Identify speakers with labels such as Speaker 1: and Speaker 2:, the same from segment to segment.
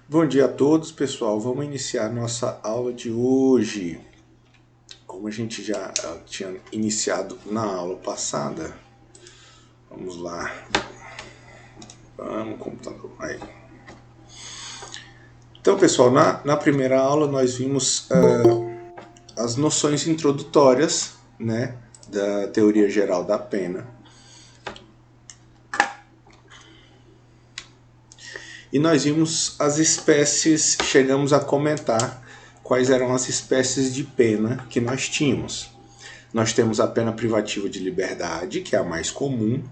Speaker 1: Bom dia a todos, pessoal. Vamos iniciar nossa aula de hoje. Como a gente já tinha iniciado na aula passada, vamos lá. Vamos, computador. Aí. Então, pessoal, na primeira aula nós vimos as noções introdutórias, né, da teoria geral da pena. E nós vimos as espécies, chegamos a comentar quais eram as espécies de pena que nós tínhamos. Nós temos a pena privativa de liberdade, que é a mais comum.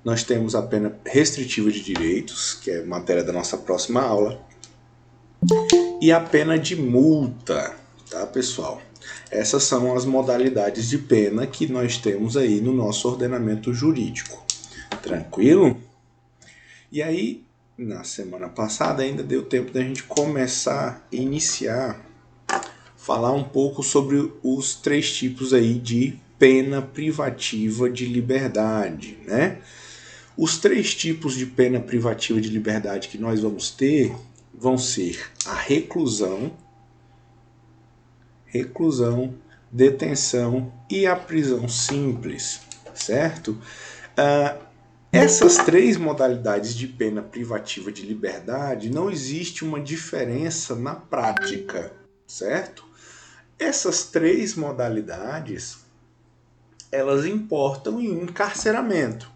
Speaker 1: Nós temos a pena restritiva de direitos, que é matéria da nossa próxima aula. E a pena de multa, tá, pessoal? Essas são as modalidades de pena que nós temos aí no nosso ordenamento jurídico. Tranquilo? E aí, na semana passada ainda deu tempo da gente começar a iniciar, falar um pouco sobre os três tipos aí de pena privativa de liberdade, né? Os três tipos de pena privativa de liberdade que nós vamos ter vão ser a reclusão, detenção e a prisão simples, certo? Essas três modalidades de pena privativa de liberdade não existe uma diferença na prática, certo? Essas três modalidades, elas importam em um encarceramento.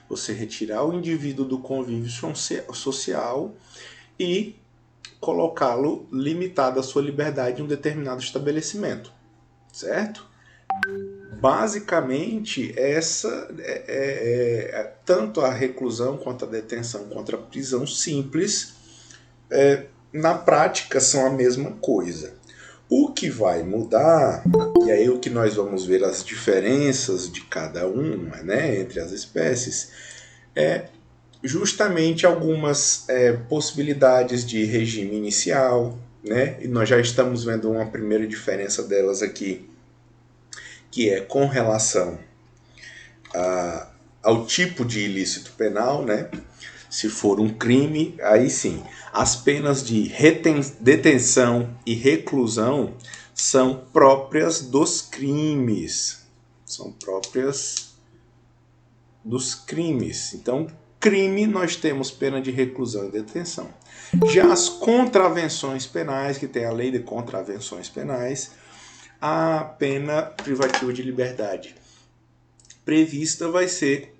Speaker 1: Você retirar o indivíduo do convívio social e colocá-lo limitado à sua liberdade em um determinado estabelecimento, certo? Basicamente, tanto a reclusão quanto a detenção quanto a prisão simples, na prática são a mesma coisa. O que vai mudar, e aí o que nós vamos ver as diferenças de cada uma, né, entre as espécies, é justamente algumas possibilidades de regime inicial, né? E nós já estamos vendo uma primeira diferença delas aqui, que é com relação ao tipo de ilícito penal, né? Se for um crime, aí sim. As penas de detenção e reclusão são próprias dos crimes. São próprias dos crimes. Então, crime, nós temos pena de reclusão e detenção. Já as contravenções penais, que tem a lei de contravenções penais, a pena privativa de liberdade prevista vai ser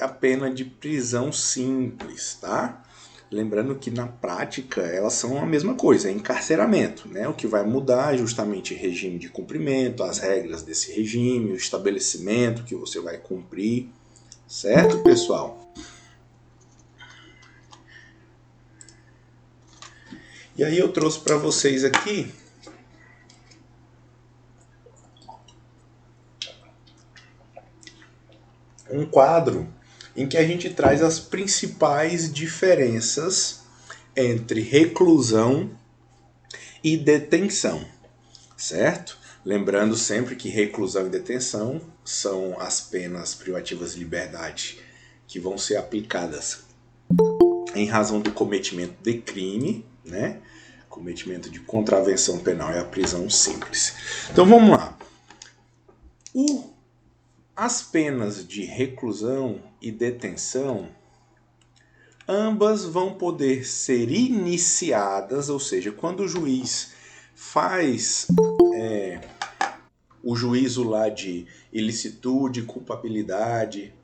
Speaker 1: a pena de prisão simples, tá? Lembrando que na prática elas são a mesma coisa, é encarceramento, né? O que vai mudar é justamente o regime de cumprimento, as regras desse regime, o estabelecimento que você vai cumprir, certo, pessoal? E aí eu trouxe para vocês aqui um quadro em que a gente traz as principais diferenças entre reclusão e detenção, certo? Lembrando sempre que reclusão e detenção são as penas privativas de liberdade que vão ser aplicadas em razão do cometimento de crime, né? Cometimento de contravenção penal é a prisão simples. Então vamos lá. As penas de reclusão e detenção, ambas vão poder ser iniciadas, ou seja, quando o juiz faz o juízo lá de ilicitude, culpabilidade,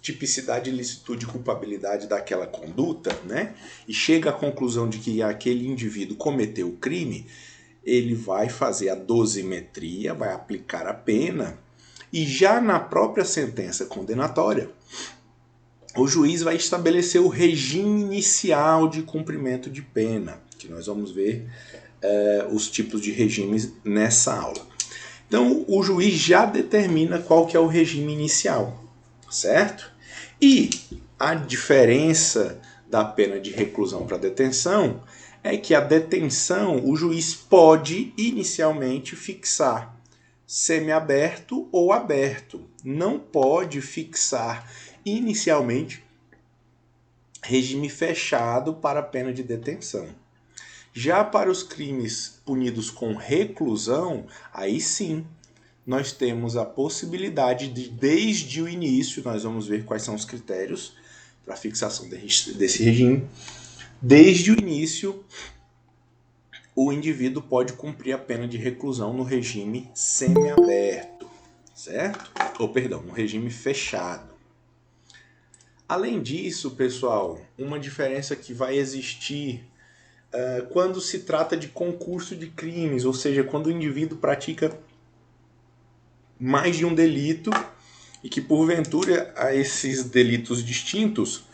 Speaker 1: tipicidade, ilicitude e culpabilidade daquela conduta, né? E chega à conclusão de que aquele indivíduo cometeu o crime, ele vai fazer a dosimetria, vai aplicar a pena, e já na própria sentença condenatória, o juiz vai estabelecer o regime inicial de cumprimento de pena, que nós vamos ver os tipos de regimes nessa aula. Então, o juiz já determina qual que é o regime inicial, certo? E a diferença da pena de reclusão para detenção é que a detenção, o juiz pode inicialmente fixar semiaberto ou aberto. Não pode fixar inicialmente regime fechado para a pena de detenção. Já para os crimes punidos com reclusão, aí sim, nós temos a possibilidade de, desde o início, nós vamos ver quais são os critérios para a fixação desse regime. Desde o início, o indivíduo pode cumprir a pena de reclusão no regime semiaberto, certo? Ou, perdão, no regime fechado. Além disso, pessoal, uma diferença que vai existir quando se trata de concurso de crimes, ou seja, quando o indivíduo pratica mais de um delito e que, porventura, a esses delitos distintos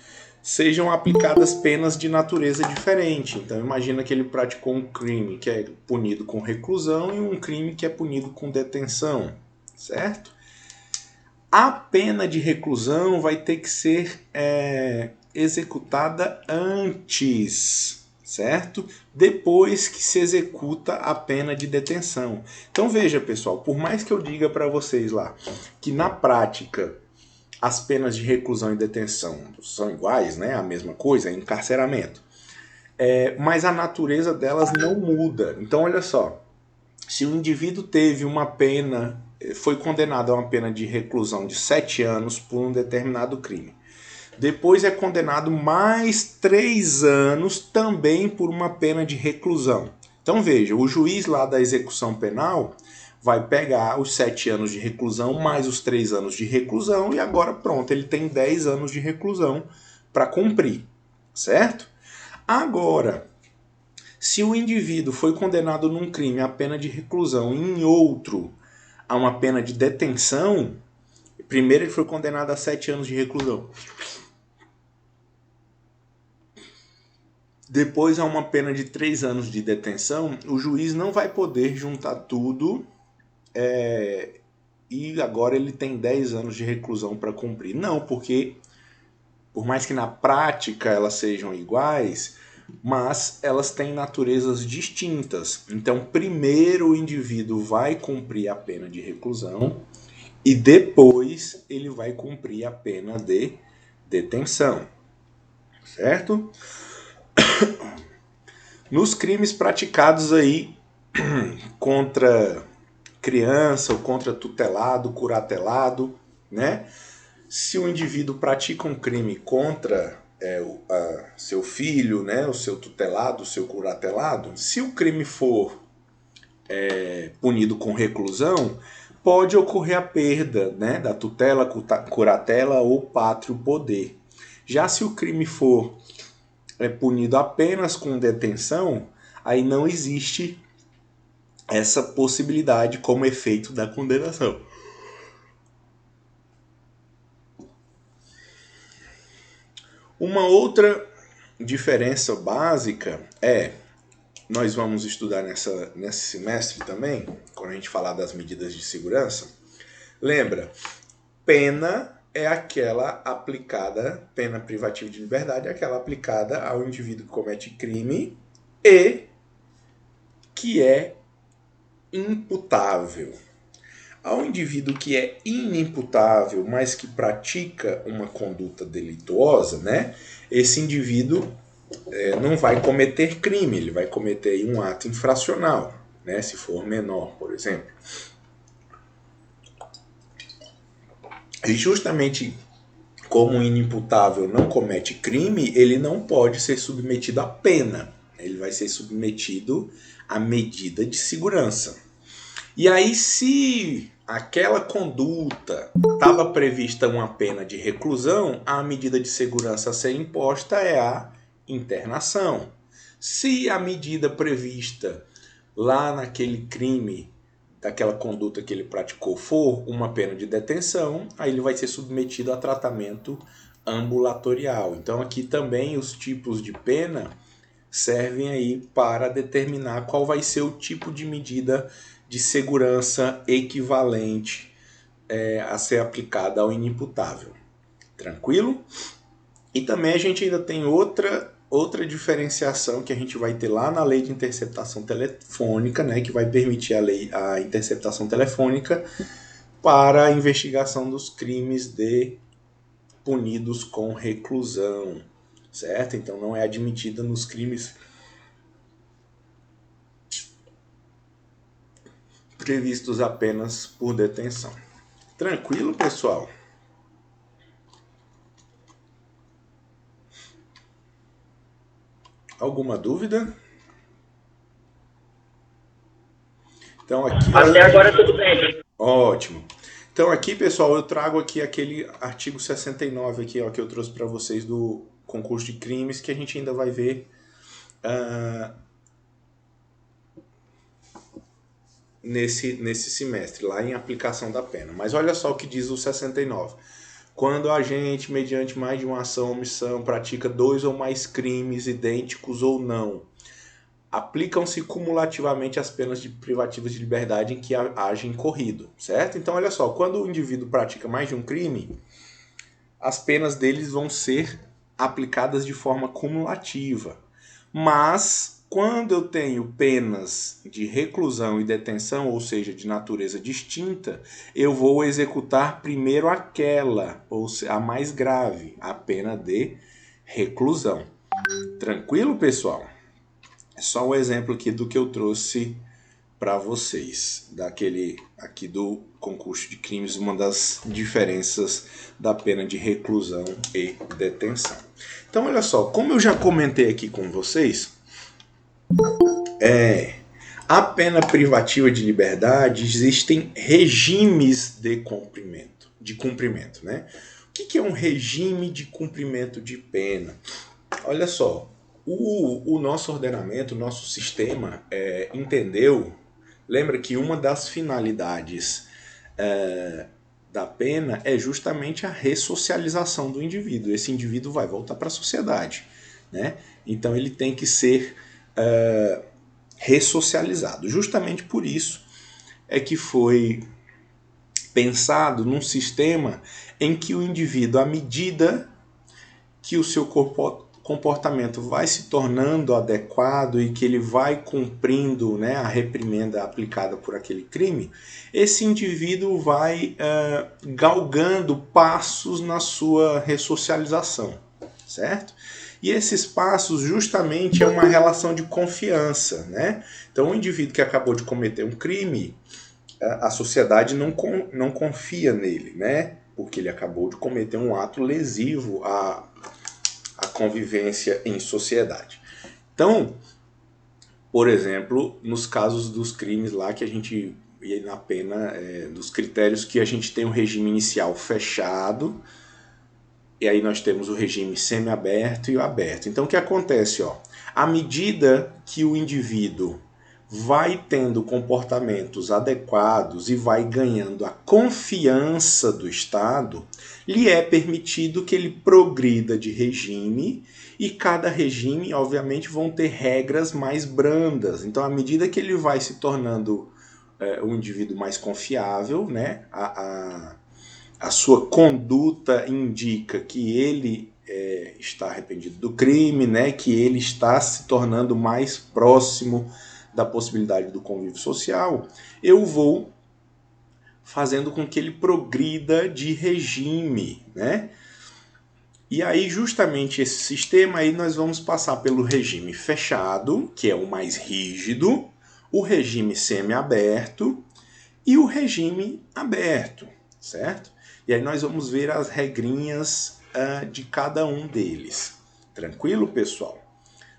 Speaker 1: sejam aplicadas penas de natureza diferente. Então, imagina que ele praticou um crime que é punido com reclusão e um crime que é punido com detenção, certo? A pena de reclusão vai ter que ser executada antes, certo? Depois que se executa a pena de detenção. Então veja, pessoal, por mais que eu diga para vocês lá que na prática as penas de reclusão e detenção são iguais, né? A mesma coisa, é encarceramento. Mas a natureza delas não muda. Então olha só, se o indivíduo teve uma pena, foi condenado a uma pena de reclusão de 7 anos por um determinado crime, depois é condenado mais 3 anos também por uma pena de reclusão. Então veja, o juiz lá da execução penal vai pegar os 7 anos de reclusão mais os 3 anos de reclusão e agora pronto, ele tem 10 anos de reclusão para cumprir, certo? Agora, se o indivíduo foi condenado num crime a pena de reclusão e em outro a uma pena de detenção, primeiro ele foi condenado a 7 anos de reclusão, depois a uma pena de 3 anos de detenção, o juiz não vai poder juntar tudo e agora ele tem 10 anos de reclusão para cumprir. Não, porque por mais que na prática elas sejam iguais, mas elas têm naturezas distintas. Então, primeiro o indivíduo vai cumprir a pena de reclusão e depois ele vai cumprir a pena de detenção, certo? Nos crimes praticados aí contra criança ou contra tutelado, curatelado, né? Se o indivíduo pratica um crime contra seu filho, né, o seu tutelado, o seu curatelado, se o crime for punido com reclusão, pode ocorrer a perda, né, da tutela, curatela ou pátrio poder. Já se o crime for punido apenas com detenção, aí não existe essa possibilidade como efeito da condenação. Uma outra diferença básica nós vamos estudar nesse semestre também, quando a gente falar das medidas de segurança. Lembra, pena é aquela aplicada, pena privativa de liberdade, é aquela aplicada ao indivíduo que comete crime e que é imputável. Ao indivíduo que é inimputável, mas que pratica uma conduta delituosa, né? Esse indivíduo não vai cometer crime, ele vai cometer um ato infracional, né? Se for menor, por exemplo. E justamente como o inimputável não comete crime, ele não pode ser submetido à pena. Ele vai ser submetido à medida de segurança. E aí, se aquela conduta estava prevista uma pena de reclusão, a medida de segurança a ser imposta é a internação. Se a medida prevista lá naquele crime, daquela conduta que ele praticou, for uma pena de detenção, aí ele vai ser submetido a tratamento ambulatorial. Então aqui também os tipos de pena servem aí para determinar qual vai ser o tipo de medida de segurança equivalente a ser aplicada ao inimputável. Tranquilo? E também a gente ainda tem outra diferenciação que a gente vai ter lá na lei de interceptação telefônica, né, que vai permitir a interceptação telefônica para a investigação dos crimes punidos com reclusão. certo? Então não é admitida nos crimes previstos apenas por detenção. Tranquilo, pessoal? Alguma dúvida? Então aqui,
Speaker 2: Até agora tudo bem.
Speaker 1: ótimo. Então aqui, pessoal, eu trago aqui aquele artigo 69 aqui, ó, que eu trouxe para vocês do concurso de crimes, que a gente ainda vai ver nesse semestre, lá em aplicação da pena. Mas olha só o que diz o 69. Quando a agente, mediante mais de uma ação ou omissão, pratica 2 ou mais crimes idênticos ou não, aplicam-se cumulativamente as penas de privativas de liberdade em que haja incorrido, certo? Então, olha só, quando o indivíduo pratica mais de um crime, as penas deles vão ser aplicadas de forma cumulativa. Mas, quando eu tenho penas de reclusão e detenção, ou seja, de natureza distinta, eu vou executar primeiro aquela, ou seja, a mais grave, a pena de reclusão. Tranquilo, pessoal? É só um exemplo aqui do que eu trouxe para vocês, daquele aqui do concurso de crimes, uma das diferenças da pena de reclusão e detenção. Então, olha só, como eu já comentei aqui com vocês, a pena privativa de liberdade existem regimes de cumprimento, né? O que é um regime de cumprimento de pena? Olha só, o nosso ordenamento, o nosso sistema entendeu. Lembra que uma das finalidades da pena é justamente a ressocialização do indivíduo. Esse indivíduo vai voltar para a sociedade, né? Então ele tem que ser ressocializado. Justamente por isso é que foi pensado num sistema em que o indivíduo, à medida que o seu comportamento vai se tornando adequado e que ele vai cumprindo, né, a reprimenda aplicada por aquele crime, esse indivíduo vai galgando passos na sua ressocialização, certo? E esses passos justamente é uma relação de confiança, né? Então o indivíduo que acabou de cometer um crime, a sociedade não confia nele, né? Porque ele acabou de cometer um ato lesivo à convivência em sociedade. Então, por exemplo, nos casos dos crimes lá que a gente ia na pena, dos critérios que a gente tem um regime inicial fechado, e aí nós temos o regime semiaberto e o aberto. Então o que acontece? Ó, à medida que o indivíduo vai tendo comportamentos adequados e vai ganhando a confiança do Estado, lhe é permitido que ele progrida de regime, e cada regime, obviamente, vão ter regras mais brandas. Então, à medida que ele vai se tornando um indivíduo mais confiável, né, a sua conduta indica que ele está arrependido do crime, né, que ele está se tornando mais próximo da possibilidade do convívio social, eu vou fazendo com que ele progrida de regime, né? E aí, justamente esse sistema aí, nós vamos passar pelo regime fechado, que é o mais rígido, o regime semi-aberto e o regime aberto, certo? E aí nós vamos ver as regrinhas de cada um deles. Tranquilo, pessoal?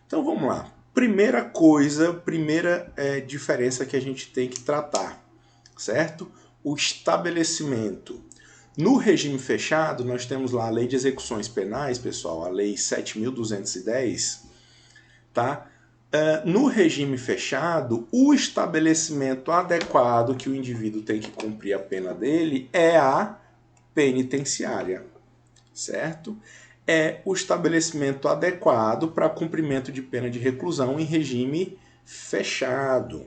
Speaker 1: Então vamos lá. Primeira coisa, primeira diferença que a gente tem que tratar, certo? O estabelecimento. No regime fechado, nós temos lá a Lei de Execuções Penais, pessoal, a Lei 7.210, tá? No regime fechado, o estabelecimento adequado que o indivíduo tem que cumprir a pena dele é a penitenciária, certo? É o estabelecimento adequado para cumprimento de pena de reclusão em regime fechado,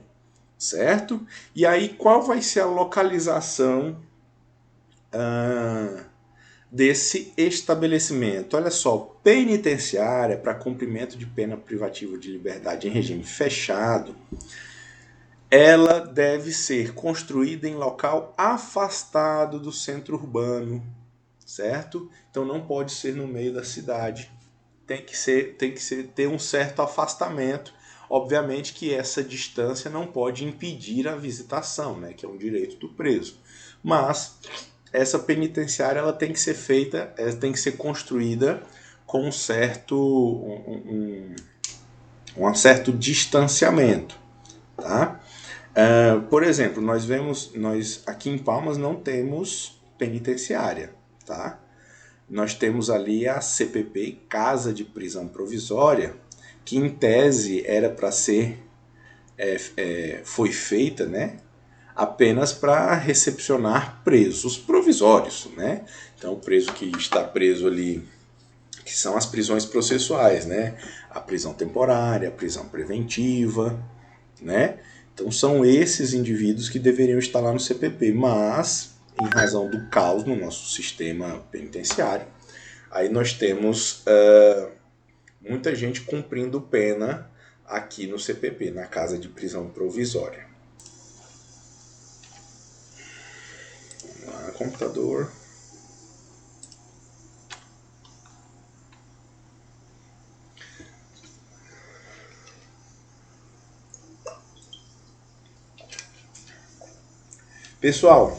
Speaker 1: certo? E aí, qual vai ser a localização desse estabelecimento? Olha só, penitenciária para cumprimento de pena privativa de liberdade em regime fechado, ela deve ser construída em local afastado do centro urbano, certo? Então não pode ser no meio da cidade, ter um certo afastamento. Obviamente que essa distância não pode impedir a visitação, né, que é um direito do preso. Mas essa penitenciária ela tem que ser feita, ela tem que ser construída com um certo distanciamento, tá? Por exemplo, nós aqui em Palmas não temos penitenciária, tá? Nós temos ali a CPP, Casa de Prisão Provisória, que em tese era para ser, foi feita, né, apenas para recepcionar presos provisórios, né? Então o preso que está preso ali, que são as prisões processuais, né? A prisão temporária, a prisão preventiva, né? Então são esses indivíduos que deveriam estar lá no CPP, mas em razão do caos no nosso sistema penitenciário, aí nós temos muita gente cumprindo pena aqui no CPP, na Casa de Prisão Provisória. Vamos lá, computador. Pessoal,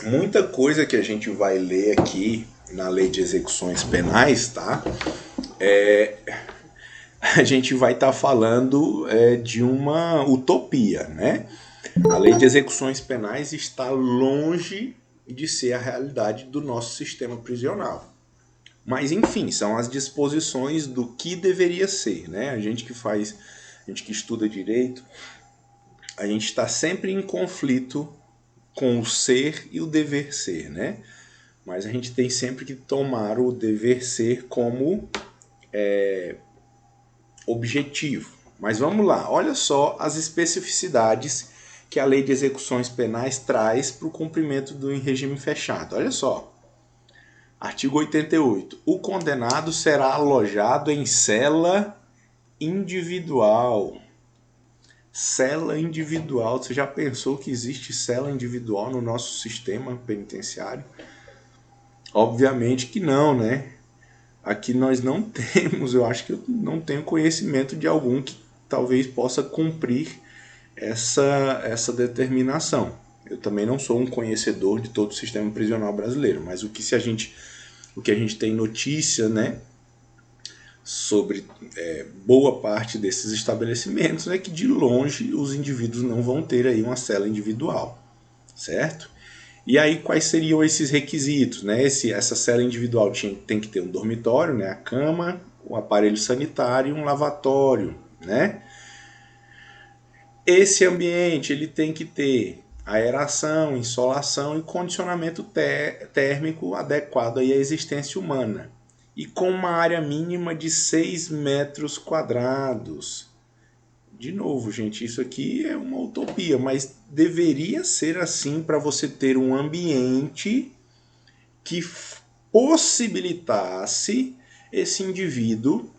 Speaker 1: muita coisa que a gente vai ler aqui na Lei de Execuções Penais, tá? A gente vai estar falando de uma utopia, né? A Lei de Execuções Penais está longe de ser a realidade do nosso sistema prisional. Mas, enfim, são as disposições do que deveria ser, né? A gente que estuda direito, a gente está sempre em conflito com o ser e o dever ser, né? Mas a gente tem sempre que tomar o dever ser como objetivo. Mas vamos lá, olha só as especificidades que a Lei de Execuções Penais traz para o cumprimento do regime fechado. Olha só. Artigo 88. O condenado será alojado em cela individual. Cela individual. Você já pensou que existe cela individual no nosso sistema penitenciário? Obviamente que não, né? Aqui nós não temos, eu acho que eu não tenho conhecimento de algum que talvez possa cumprir essa determinação. Eu também não sou um conhecedor de todo o sistema prisional brasileiro, mas o que a gente tem notícia, né, sobre boa parte desses estabelecimentos é que de longe os indivíduos não vão ter aí uma cela individual, certo? E aí quais seriam esses requisitos, né? Essa cela individual tem que ter um dormitório, né, a cama, o aparelho sanitário e um lavatório, né? Esse ambiente ele tem que ter aeração, insolação e condicionamento térmico adequado aí à existência humana. E com uma área mínima de 6 metros quadrados. De novo, gente, isso aqui é uma utopia, mas deveria ser assim para você ter um ambiente que possibilitasse esse indivíduo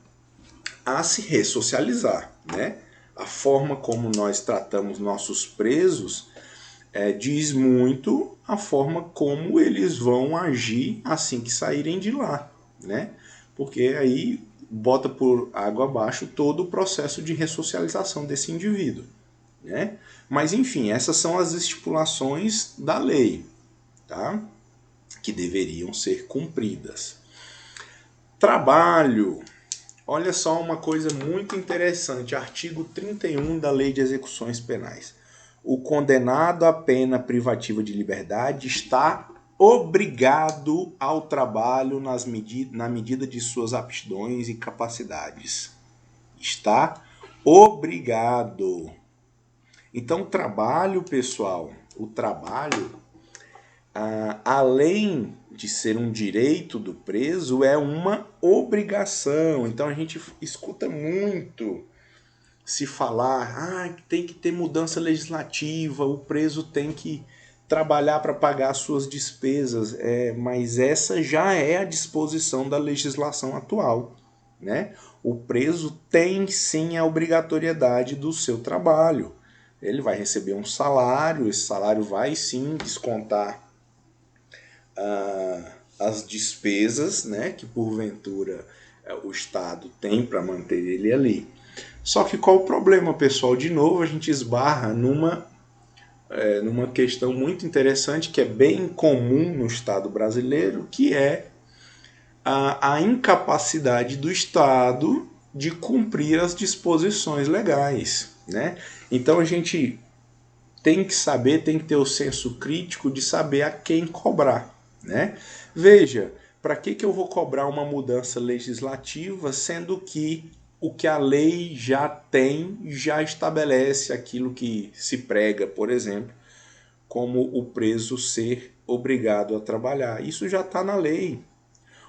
Speaker 1: a se ressocializar, né? A forma como nós tratamos nossos presos diz muito a forma como eles vão agir assim que saírem de lá, né? Porque aí bota por água abaixo todo o processo de ressocialização desse indivíduo, né? Mas enfim, essas são as estipulações da lei, tá? Que deveriam ser cumpridas. Trabalho. Olha só uma coisa muito interessante, artigo 31 da Lei de Execuções Penais. O condenado à pena privativa de liberdade está obrigado ao trabalho na medida de suas aptidões e capacidades. Está obrigado. Então, o trabalho, pessoal, além de ser um direito do preso, é uma obrigação. Então a gente escuta muito se falar, tem que ter mudança legislativa, o preso tem que trabalhar para pagar as suas despesas, mas essa já é a disposição da legislação atual, né? O preso tem sim a obrigatoriedade do seu trabalho. Ele vai receber um salário, esse salário vai sim descontar as despesas, né, que porventura o Estado tem para manter ele ali. Só que qual o problema, pessoal? De novo, a gente esbarra numa questão muito interessante que é bem comum no Estado brasileiro, que é a incapacidade do Estado de cumprir as disposições legais, né? Então a gente tem que saber, tem que ter o senso crítico de saber a quem cobrar, né? Veja, para que eu vou cobrar uma mudança legislativa, sendo que o que a lei já tem, já estabelece aquilo que se prega, por exemplo, como o preso ser obrigado a trabalhar. Isso já está na lei.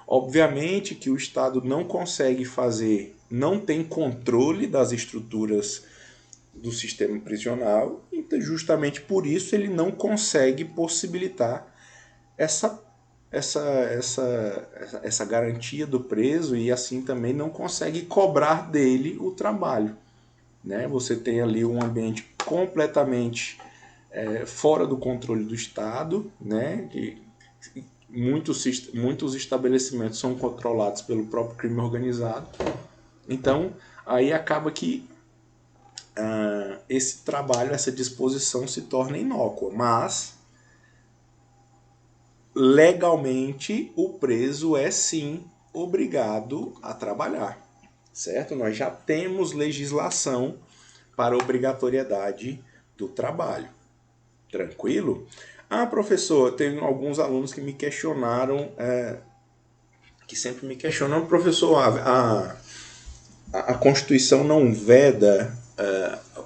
Speaker 1: Obviamente que o Estado não consegue fazer, não tem controle das estruturas do sistema prisional, e justamente por isso ele não consegue possibilitar essa, essa garantia do preso e assim também não consegue cobrar dele o trabalho. Né? Você tem ali um ambiente completamente fora do controle do Estado, né? Que muitos estabelecimentos são controlados pelo próprio crime organizado. Então, aí acaba que esse trabalho, essa disposição se torna inócua, mas legalmente o preso é sim obrigado a trabalhar, certo? Nós já temos legislação para obrigatoriedade do trabalho. Tranquilo? Ah, professor, tem alguns alunos que me questionaram, que sempre me questionam, professor, a Constituição não veda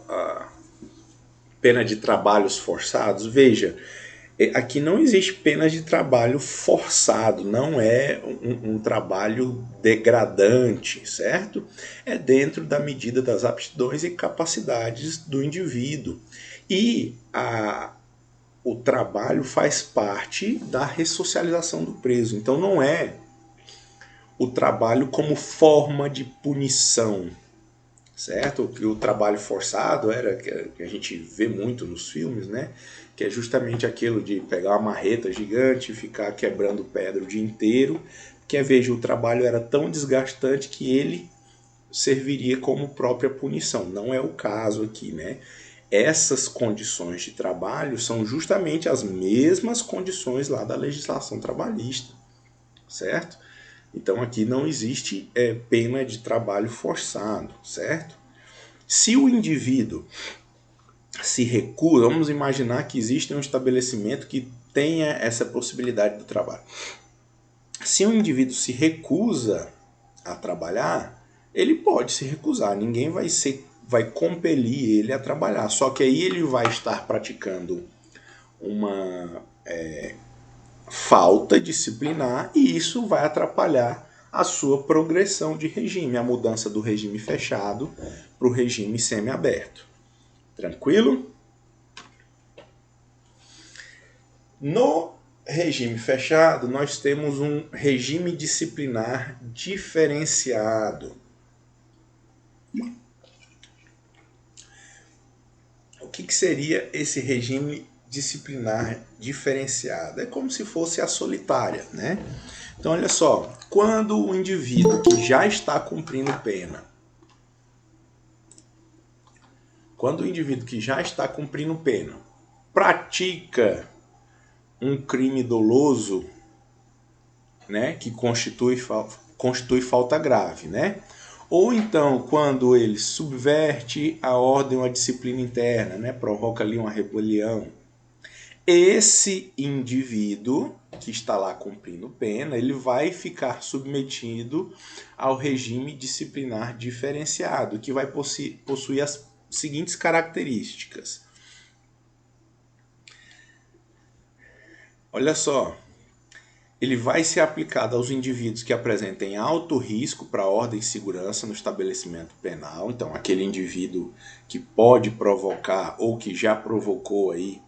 Speaker 1: a pena de trabalhos forçados? Veja, aqui não existe pena de trabalho forçado, não é um trabalho degradante, certo? É dentro da medida das aptidões e capacidades do indivíduo. E o trabalho faz parte da ressocialização do preso. Então não é o trabalho como forma de punição, certo? Que o trabalho forçado era, que a gente vê muito nos filmes, né? Que é justamente aquilo de pegar uma marreta gigante e ficar quebrando pedra o dia inteiro, que veja, o trabalho era tão desgastante que ele serviria como própria punição. Não é o caso aqui, né? Essas condições de trabalho são justamente as mesmas condições lá da legislação trabalhista, certo? Então aqui não existe pena de trabalho forçado, certo? Se o indivíduo se recusa, vamos imaginar que existe um estabelecimento que tenha essa possibilidade do trabalho. Se um indivíduo se recusa a trabalhar, ele pode se recusar, ninguém vai compelir ele a trabalhar. Só que aí ele vai estar praticando uma falta disciplinar e isso vai atrapalhar a sua progressão de regime, a mudança do regime fechado para o regime semiaberto. Tranquilo? No regime fechado, nós temos um regime disciplinar diferenciado. O que seria esse regime disciplinar diferenciado? É como se fosse a solitária, né? Então, olha só, quando o indivíduo que já está cumprindo pena, pratica um crime doloso, né, que constitui falta grave, né? Ou então, quando ele subverte a ordem ou a disciplina interna, né, provoca ali uma rebelião, esse indivíduo que está lá cumprindo pena, ele vai ficar submetido ao regime disciplinar diferenciado, que vai possuir as seguintes características. Olha só, ele vai ser aplicado aos indivíduos que apresentem alto risco para a ordem e segurança no estabelecimento penal. Então, aquele indivíduo que pode provocar ou que já provocou aí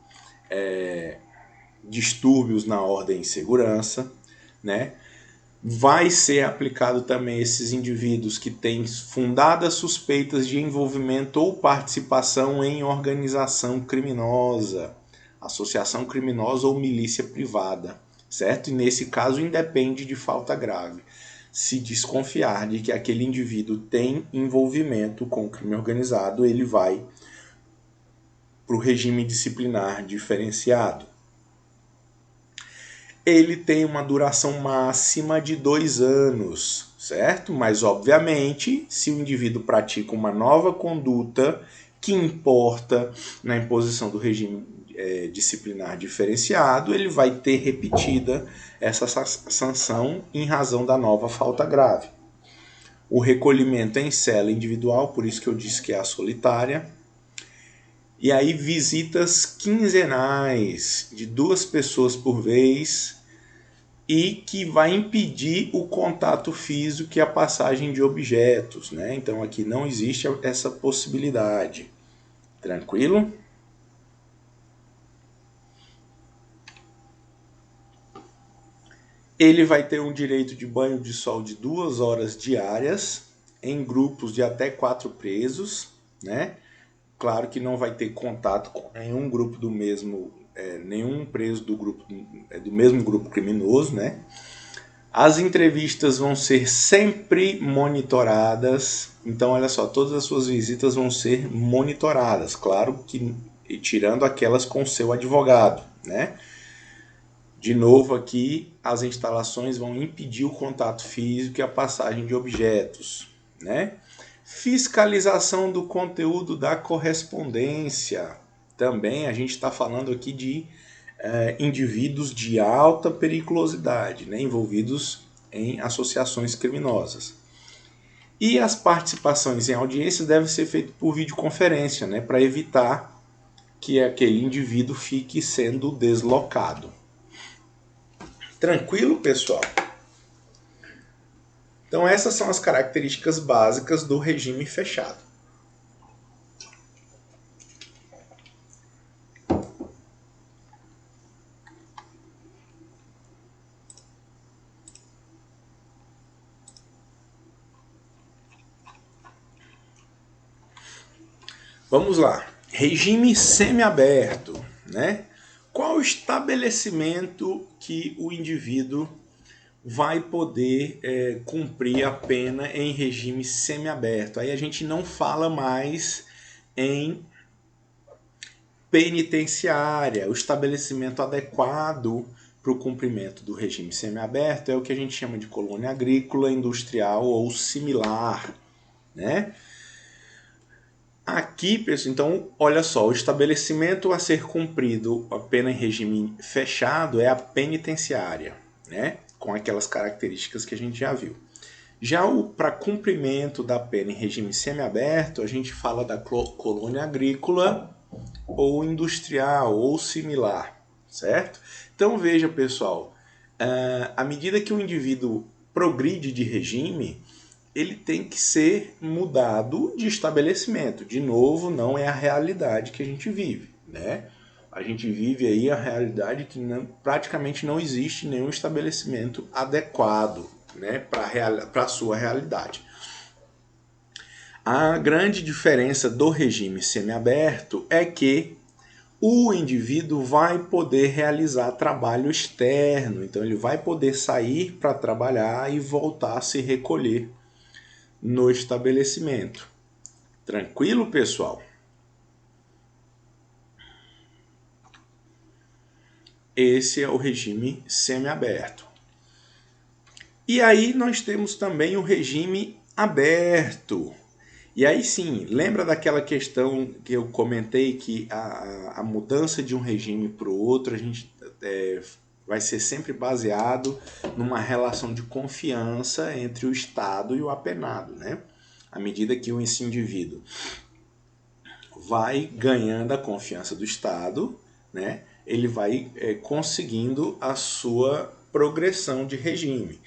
Speaker 1: distúrbios na ordem e segurança, né? Vai ser aplicado também a esses indivíduos que têm fundadas suspeitas de envolvimento ou participação em organização criminosa, associação criminosa ou milícia privada, certo? E nesse caso independe de falta grave. se desconfiar de que aquele indivíduo tem envolvimento com o crime organizado, ele vai para o regime disciplinar diferenciado. Ele tem uma duração máxima de 2 anos, certo? Mas, obviamente, se o indivíduo pratica uma nova conduta que importa na imposição do regime disciplinar diferenciado, ele vai ter repetida essa sanção em razão da nova falta grave. O recolhimento é em cela individual, por isso que eu disse que é a solitária. E aí visitas quinzenais de 2 pessoas por vez e que vai impedir o contato físico e a passagem de objetos, né? Então aqui não existe essa possibilidade. Tranquilo? Ele vai ter um direito de banho de sol de 2 horas diárias em grupos de até 4 presos, né? Claro que não vai ter contato com nenhum grupo do mesmo, nenhum preso do mesmo grupo criminoso, né? As entrevistas vão ser sempre monitoradas, então olha só, todas as suas visitas vão ser monitoradas, claro que tirando aquelas com seu advogado, né? De novo aqui, as instalações vão impedir o contato físico e a passagem de objetos, né? Fiscalização do conteúdo da correspondência. Também a gente está falando aqui de indivíduos de alta periculosidade, né, envolvidos em associações criminosas. E as participações em audiências devem ser feitas por videoconferência, né, para evitar que aquele indivíduo fique sendo deslocado. Tranquilo, pessoal? Então essas são as características básicas do regime fechado. Vamos lá. Regime semiaberto, né? Qual o estabelecimento que o indivíduo vai poder cumprir a pena em regime semiaberto? Aí a gente não fala mais em penitenciária. O estabelecimento adequado para o cumprimento do regime semiaberto é o que a gente chama de colônia agrícola, industrial ou similar, né? Aqui, pessoal, então, olha só, o estabelecimento a ser cumprido a pena em regime fechado é a penitenciária, né? Com aquelas características que a gente já viu. Já para cumprimento da pena em regime semiaberto, a gente fala da colônia agrícola ou industrial ou similar, certo? Então veja, pessoal, à medida que o indivíduo progride de regime, ele tem que ser mudado de estabelecimento. De novo, não é a realidade que a gente vive, né? A gente vive aí a realidade que praticamente não existe nenhum estabelecimento adequado, né, para a sua realidade. A grande diferença do regime semiaberto é que o indivíduo vai poder realizar trabalho externo, então ele vai poder sair para trabalhar e voltar a se recolher no estabelecimento. Tranquilo, pessoal? Esse é o regime semiaberto. E aí nós temos também o regime aberto. E aí sim, lembra daquela questão que eu comentei que a mudança de um regime para o outro, a gente vai ser sempre baseado numa relação de confiança entre o Estado e o apenado, né? À medida que esse indivíduo vai ganhando a confiança do Estado, né? Ele vai conseguindo a sua progressão de regime.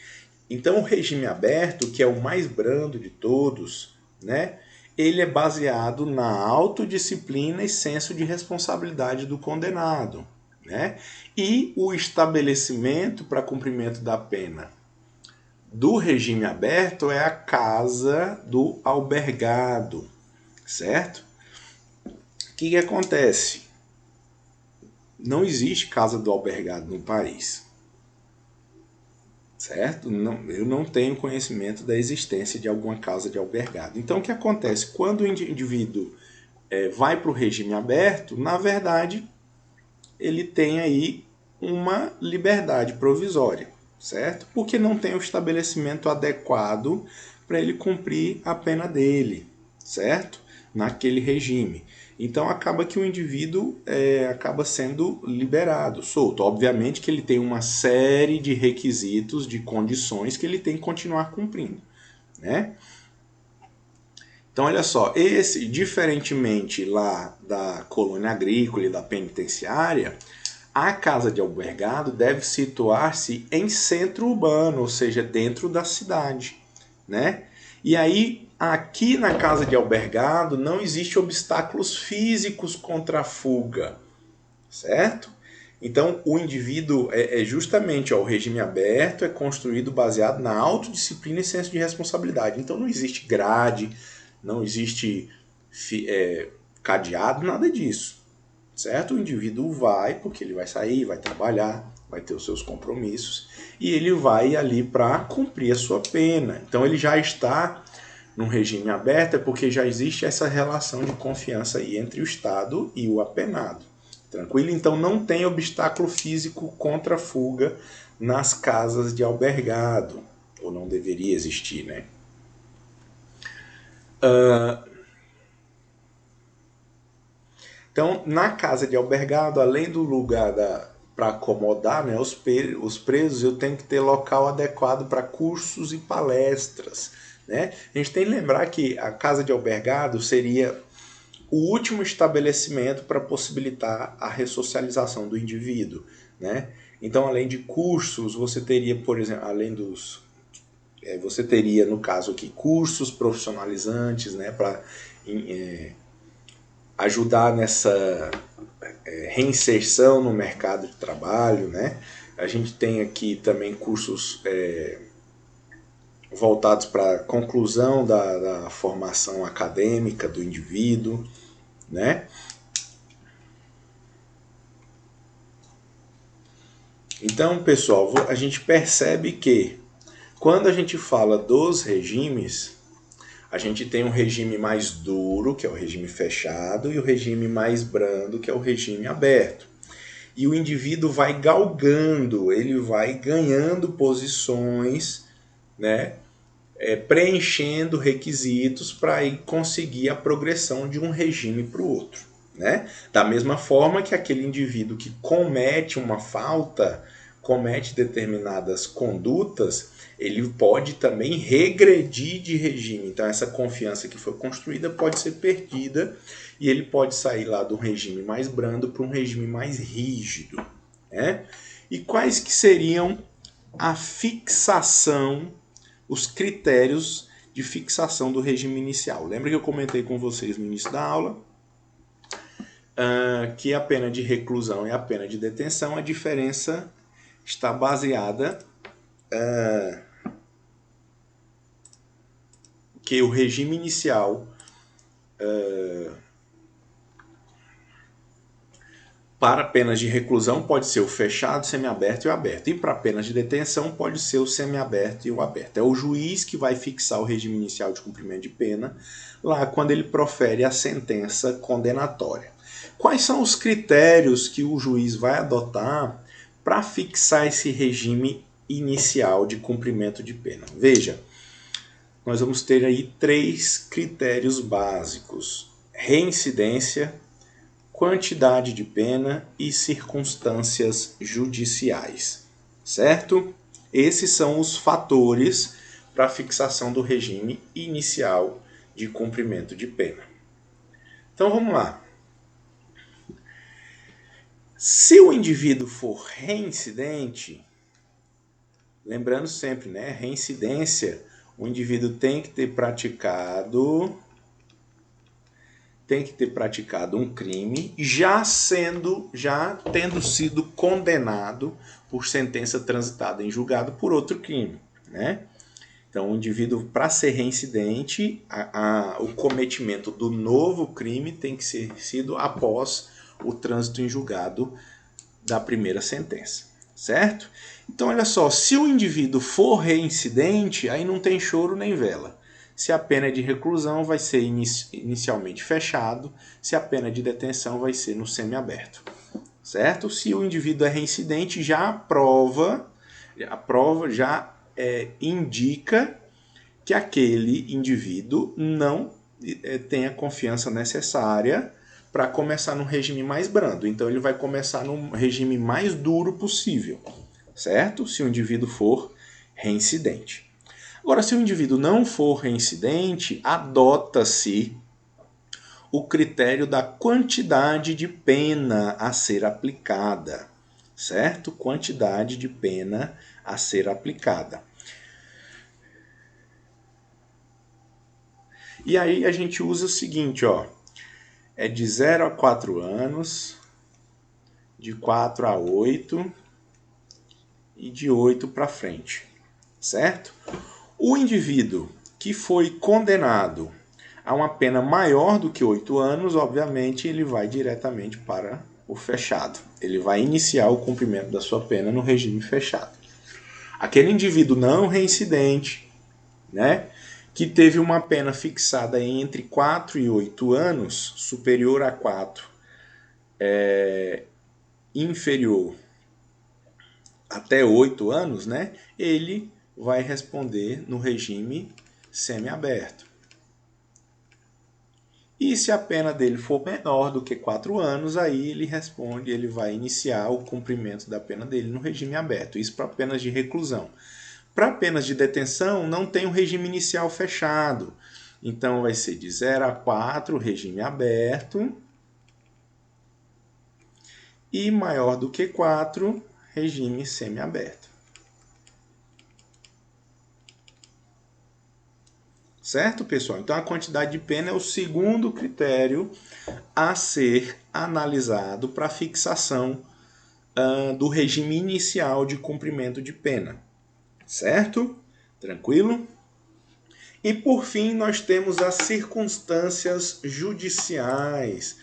Speaker 1: Então o regime aberto, que é o mais brando de todos, né? Ele é baseado na autodisciplina e senso de responsabilidade do condenado, né? E o estabelecimento para cumprimento da pena do regime aberto é a casa do albergado, certo? O que acontece? Não existe casa do albergado no país, certo? Eu não tenho conhecimento da existência de alguma casa de albergado. Então, o que acontece? Quando o indivíduo vai para o regime aberto, na verdade, ele tem aí uma liberdade provisória, certo? Porque não tem o estabelecimento adequado para ele cumprir a pena dele, certo? Naquele regime. Então acaba que o indivíduo acaba sendo liberado, solto. Obviamente que ele tem uma série de requisitos, de condições que ele tem que continuar cumprindo, né? Então olha só, diferentemente lá da colônia agrícola e da penitenciária, a casa de albergado deve situar-se em centro urbano, ou seja, dentro da cidade, né? E aí, aqui na casa de albergado, não existe obstáculos físicos contra a fuga, certo? Então, o indivíduo justamente o regime aberto é construído baseado na autodisciplina e senso de responsabilidade. Então, não existe grade, não existe cadeado, nada disso, certo? O indivíduo vai, porque ele vai sair, vai trabalhar, vai ter os seus compromissos, e ele vai ali para cumprir a sua pena. Então ele já está num regime aberto, porque já existe essa relação de confiança aí entre o Estado e o apenado. Tranquilo? Então não tem obstáculo físico contra a fuga nas casas de albergado, ou não deveria existir, né? Então, na casa de albergado, além do lugar para acomodar, né, os presos, eu tenho que ter local adequado para cursos e palestras, né? A gente tem que lembrar que a casa de albergado seria o último estabelecimento para possibilitar a ressocialização do indivíduo, né? Então, além de cursos, você teria, por exemplo, você teria, no caso aqui, cursos profissionalizantes, né, para ajudar nessa reinserção no mercado de trabalho, né? A gente tem aqui também cursos voltados para a conclusão da formação acadêmica do indivíduo, né? Então, pessoal, a gente percebe que quando a gente fala dos regimes, a gente tem um regime mais duro, que é o regime fechado, e o regime mais brando, que é o regime aberto. E o indivíduo vai galgando, ele vai ganhando posições, né, preenchendo requisitos para conseguir a progressão de um regime para o outro, né? Da mesma forma que aquele indivíduo que comete uma falta, comete determinadas condutas, ele pode também regredir de regime. Então essa confiança que foi construída pode ser perdida e ele pode sair lá do regime mais brando para um regime mais rígido, né? E quais que seriam a fixação, os critérios de fixação do regime inicial? Lembra que eu comentei com vocês no início da aula que a pena de reclusão e a pena de detenção, a diferença está baseada que o regime inicial para penas de reclusão pode ser o fechado, semiaberto e o aberto. E para penas de detenção pode ser o semiaberto e o aberto. É o juiz que vai fixar o regime inicial de cumprimento de pena lá quando ele profere a sentença condenatória. Quais são os critérios que o juiz vai adotar para fixar esse regime inicial de cumprimento de pena? Veja, nós vamos ter aí 3 critérios básicos: reincidência, quantidade de pena e circunstâncias judiciais, certo? Esses são os fatores para a fixação do regime inicial de cumprimento de pena. Então vamos lá. Se o indivíduo for reincidente, lembrando sempre, né, reincidência, o indivíduo tem que ter praticado um crime, já tendo sido condenado por sentença transitada em julgado por outro crime, né? Então, o indivíduo, para ser reincidente, o cometimento do novo crime tem que ser sido após o trânsito em julgado da primeira sentença, certo? Então, olha só, se o indivíduo for reincidente, aí não tem choro nem vela. Se a pena é de reclusão, vai ser inicialmente fechado. Se a pena é de detenção, vai ser no semiaberto. Certo? Se o indivíduo é reincidente, já a prova já indica que aquele indivíduo não tem a confiança necessária para começar no regime mais brando. Então ele vai começar no regime mais duro possível, certo? Se o indivíduo for reincidente. Agora, se o indivíduo não for reincidente, adota-se o critério da quantidade de pena a ser aplicada, certo? Quantidade de pena a ser aplicada. E aí a gente usa o seguinte, ó, é de 0 a 4 anos, de 4 a 8 e de 8 para frente, certo? O indivíduo que foi condenado a uma pena maior do que 8 anos, obviamente, ele vai diretamente para o fechado. Ele vai iniciar o cumprimento da sua pena no regime fechado. Aquele indivíduo não reincidente, né, que teve uma pena fixada entre 4 e 8 anos, superior a 4, inferior até 8 anos, né, ele vai responder no regime semiaberto. E se a pena dele for menor do que 4 anos, aí ele vai iniciar o cumprimento da pena dele no regime aberto. Isso para penas de reclusão. Para penas de detenção, não tem um regime inicial fechado. Então vai ser de 0 a 4, regime aberto. E maior do que 4, regime semiaberto. Certo, pessoal? Então a quantidade de pena é o segundo critério a ser analisado para a fixação do regime inicial de cumprimento de pena. Certo? Tranquilo? E por fim, nós temos as circunstâncias judiciais.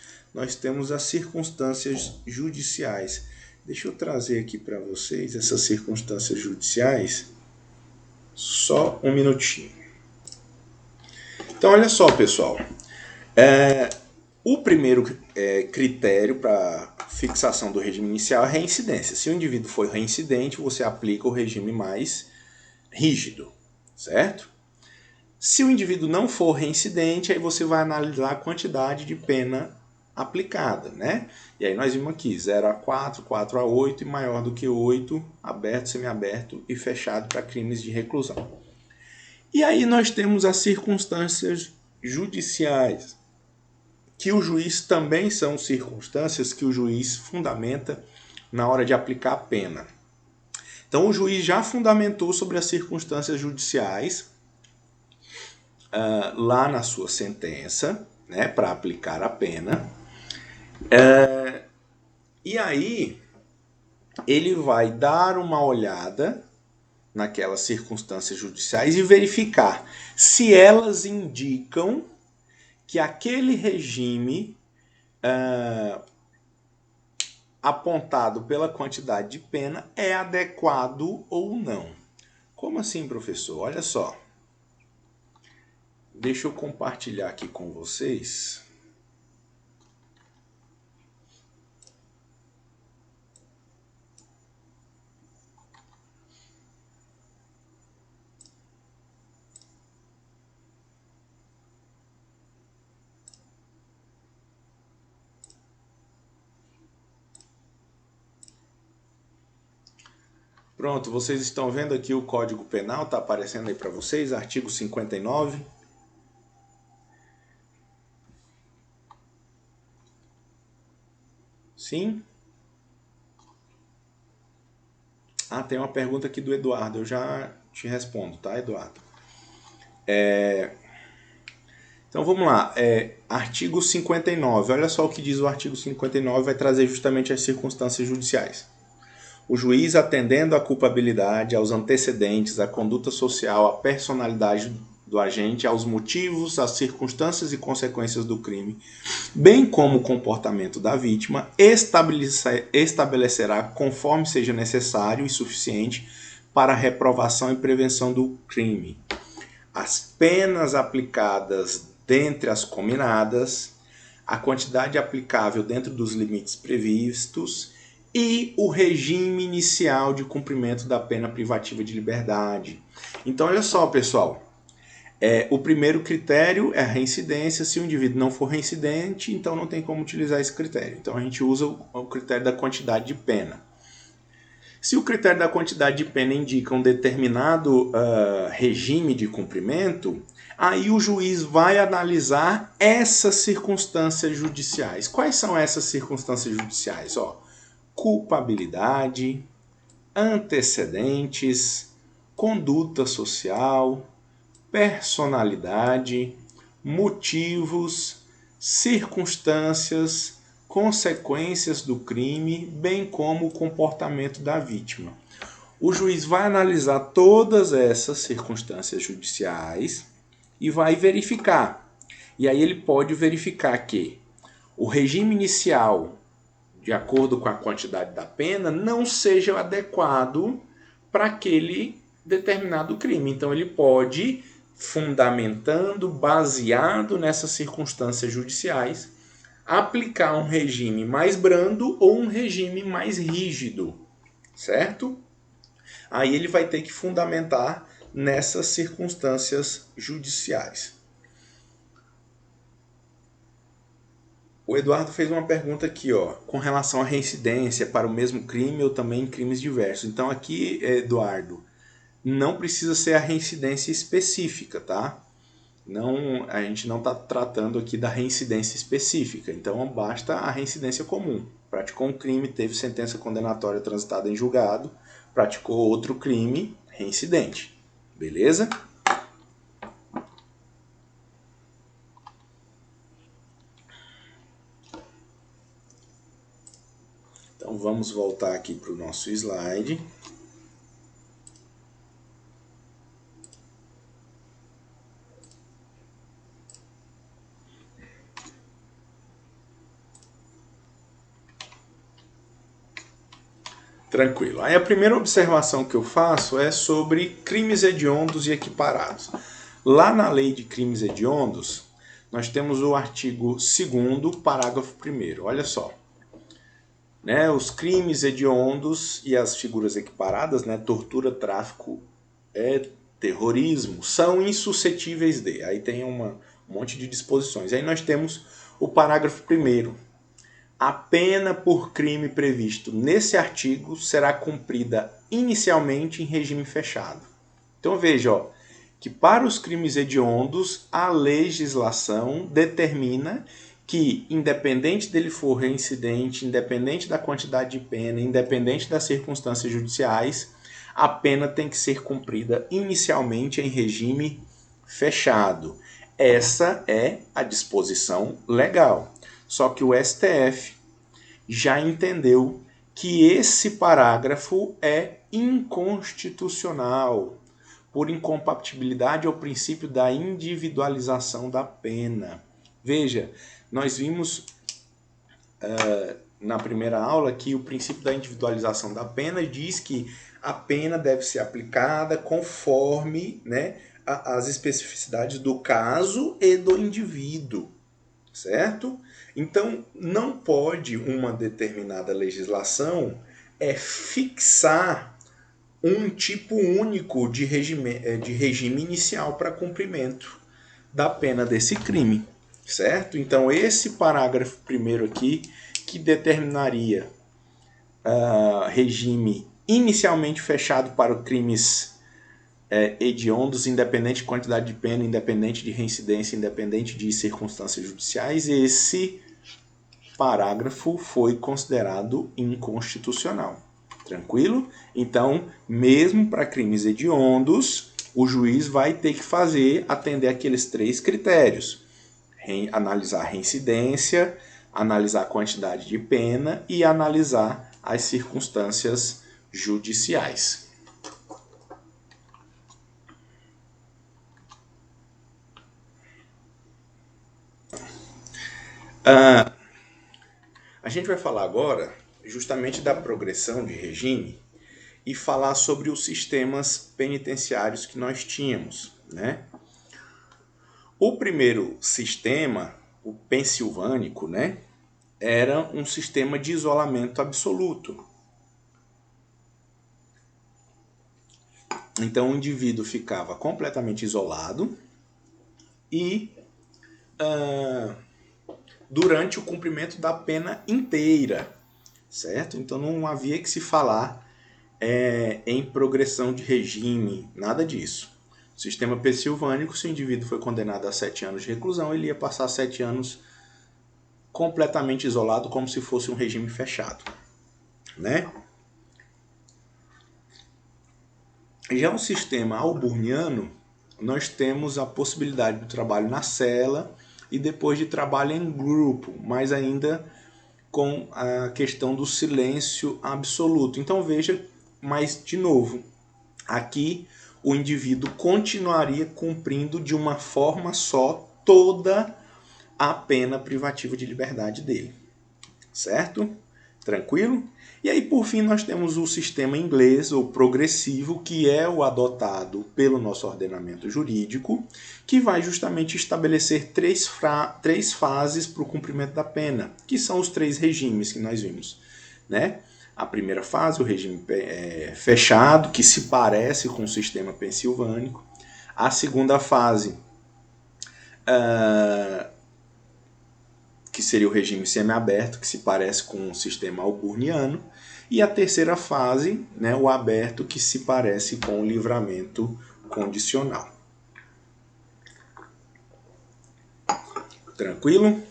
Speaker 1: Deixa eu trazer aqui para vocês essas circunstâncias judiciais. Só um minutinho. Então, olha só, pessoal. O primeiro critério para fixação do regime inicial é a reincidência. Se o indivíduo for reincidente, você aplica o regime mais rígido, certo? Se o indivíduo não for reincidente, aí você vai analisar a quantidade de pena aplicada, né? E aí nós vimos aqui 0 a 4, 4 a 8 e maior do que 8, aberto, semiaberto e fechado para crimes de reclusão. E aí nós temos as circunstâncias judiciais, que o juiz também são circunstâncias que o juiz fundamenta na hora de aplicar a pena. Então o juiz já fundamentou sobre as circunstâncias judiciais lá na sua sentença, né, para aplicar a pena. E aí ele vai dar uma olhada naquelas circunstâncias judiciais e verificar se elas indicam que aquele regime apontado pela quantidade de pena é adequado ou não. Como assim, professor? Olha só. Deixa eu compartilhar aqui com vocês. Pronto, vocês estão vendo aqui o Código Penal, está aparecendo aí para vocês, artigo 59. Sim? Tem uma pergunta aqui do Eduardo, eu já te respondo, tá, Eduardo? Então vamos lá, artigo 59, olha só o que diz o artigo 59, vai trazer justamente as circunstâncias judiciais. O juiz, atendendo à culpabilidade, aos antecedentes, à conduta social, à personalidade do agente aos motivos, às circunstâncias e consequências do crime, bem como o comportamento da vítima, estabelecerá, conforme seja necessário e suficiente, para a reprovação e prevenção do crime, as penas aplicadas dentre as combinadas, a quantidade aplicável dentro dos limites previstos e o regime inicial de cumprimento da pena privativa de liberdade. Então, olha só, pessoal. O primeiro critério é a reincidência. Se o indivíduo não for reincidente, então não tem como utilizar esse critério. Então, a gente usa o critério da quantidade de pena. Se o critério da quantidade de pena indica um determinado regime de cumprimento, aí o juiz vai analisar essas circunstâncias judiciais. Quais são essas circunstâncias judiciais? Culpabilidade, antecedentes, conduta social, personalidade, motivos, circunstâncias, consequências do crime, bem como o comportamento da vítima. O juiz vai analisar todas essas circunstâncias judiciais e vai verificar. E aí ele pode verificar que o regime inicial, de acordo com a quantidade da pena, não seja adequado para aquele determinado crime. Então ele pode, fundamentando, baseado nessas circunstâncias judiciais, aplicar um regime mais brando ou um regime mais rígido, certo? Aí ele vai ter que fundamentar nessas circunstâncias judiciais. O Eduardo fez uma pergunta aqui, com relação à reincidência para o mesmo crime ou também em crimes diversos. Então aqui, Eduardo, não precisa ser a reincidência específica, tá? Não, a gente não está tratando aqui da reincidência específica, então basta a reincidência comum. Praticou um crime, teve sentença condenatória transitada em julgado, praticou outro crime, reincidente. Beleza? Então vamos voltar aqui para o nosso slide. Tranquilo. Aí a primeira observação que eu faço é sobre crimes hediondos e equiparados. Lá na lei de crimes hediondos, nós temos o artigo 2º, parágrafo 1º. Olha só. Os crimes hediondos e as figuras equiparadas, tortura, tráfico, terrorismo, são insuscetíveis de. Aí tem um monte de disposições. Aí nós temos o parágrafo 1º. A pena por crime previsto nesse artigo será cumprida inicialmente em regime fechado. Então veja, que para os crimes hediondos, a legislação determina que, independente dele for reincidente, independente da quantidade de pena, independente das circunstâncias judiciais, a pena tem que ser cumprida inicialmente em regime fechado. Essa é a disposição legal. Só que o STF já entendeu que esse parágrafo é inconstitucional, por incompatibilidade ao princípio da individualização da pena. Veja, nós vimos na primeira aula que o princípio da individualização da pena diz que a pena deve ser aplicada conforme as especificidades do caso e do indivíduo, certo? Então, não pode uma determinada legislação fixar um tipo único de regime inicial para cumprimento da pena desse crime, certo? Então, esse parágrafo 1º aqui, que determinaria regime inicialmente fechado para crimes hediondos, independente de quantidade de pena, independente de reincidência, independente de circunstâncias judiciais, esse parágrafo foi considerado inconstitucional. Tranquilo? Então, mesmo para crimes hediondos, o juiz vai ter que atender aqueles 3 critérios. Analisar a reincidência, analisar a quantidade de pena e analisar as circunstâncias judiciais. A gente vai falar agora justamente da progressão de regime e falar sobre os sistemas penitenciários que nós tínhamos, né? O primeiro sistema, o pensilvânico, né, era um sistema de isolamento absoluto. Então o indivíduo ficava completamente isolado e durante o cumprimento da pena inteira, certo? Então não havia que se falar em progressão de regime, nada disso. O sistema pensilvânico, se o indivíduo foi condenado a 7 anos de reclusão, ele ia passar 7 anos completamente isolado, como se fosse um regime fechado, né? Já o sistema alburniano, nós temos a possibilidade do trabalho na cela e depois de trabalho em grupo, mas ainda com a questão do silêncio absoluto. Então veja, mas de novo, aqui o indivíduo continuaria cumprindo de uma forma só toda a pena privativa de liberdade dele, certo? Tranquilo? E aí, por fim, nós temos o sistema inglês, ou progressivo, que é o adotado pelo nosso ordenamento jurídico, que vai justamente estabelecer três fases para o cumprimento da pena, que são os 3 regimes que nós vimos, né? A primeira fase, o regime fechado, que se parece com o sistema pensilvânico. A segunda fase, que seria o regime semiaberto, que se parece com o sistema alburniano. E a terceira fase, né, o aberto, que se parece com o livramento condicional. Tranquilo?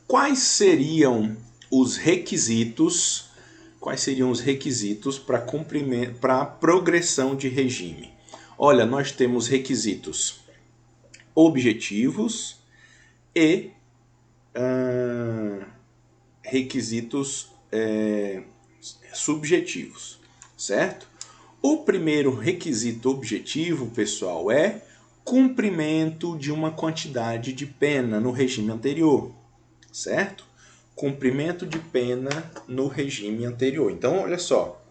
Speaker 1: Quais seriam os requisitos para progressão de regime? Olha, nós temos requisitos objetivos e requisitos subjetivos, certo? O primeiro requisito objetivo, pessoal, é cumprimento de uma quantidade de pena no regime anterior, certo? Cumprimento de pena no regime anterior. Então, olha só,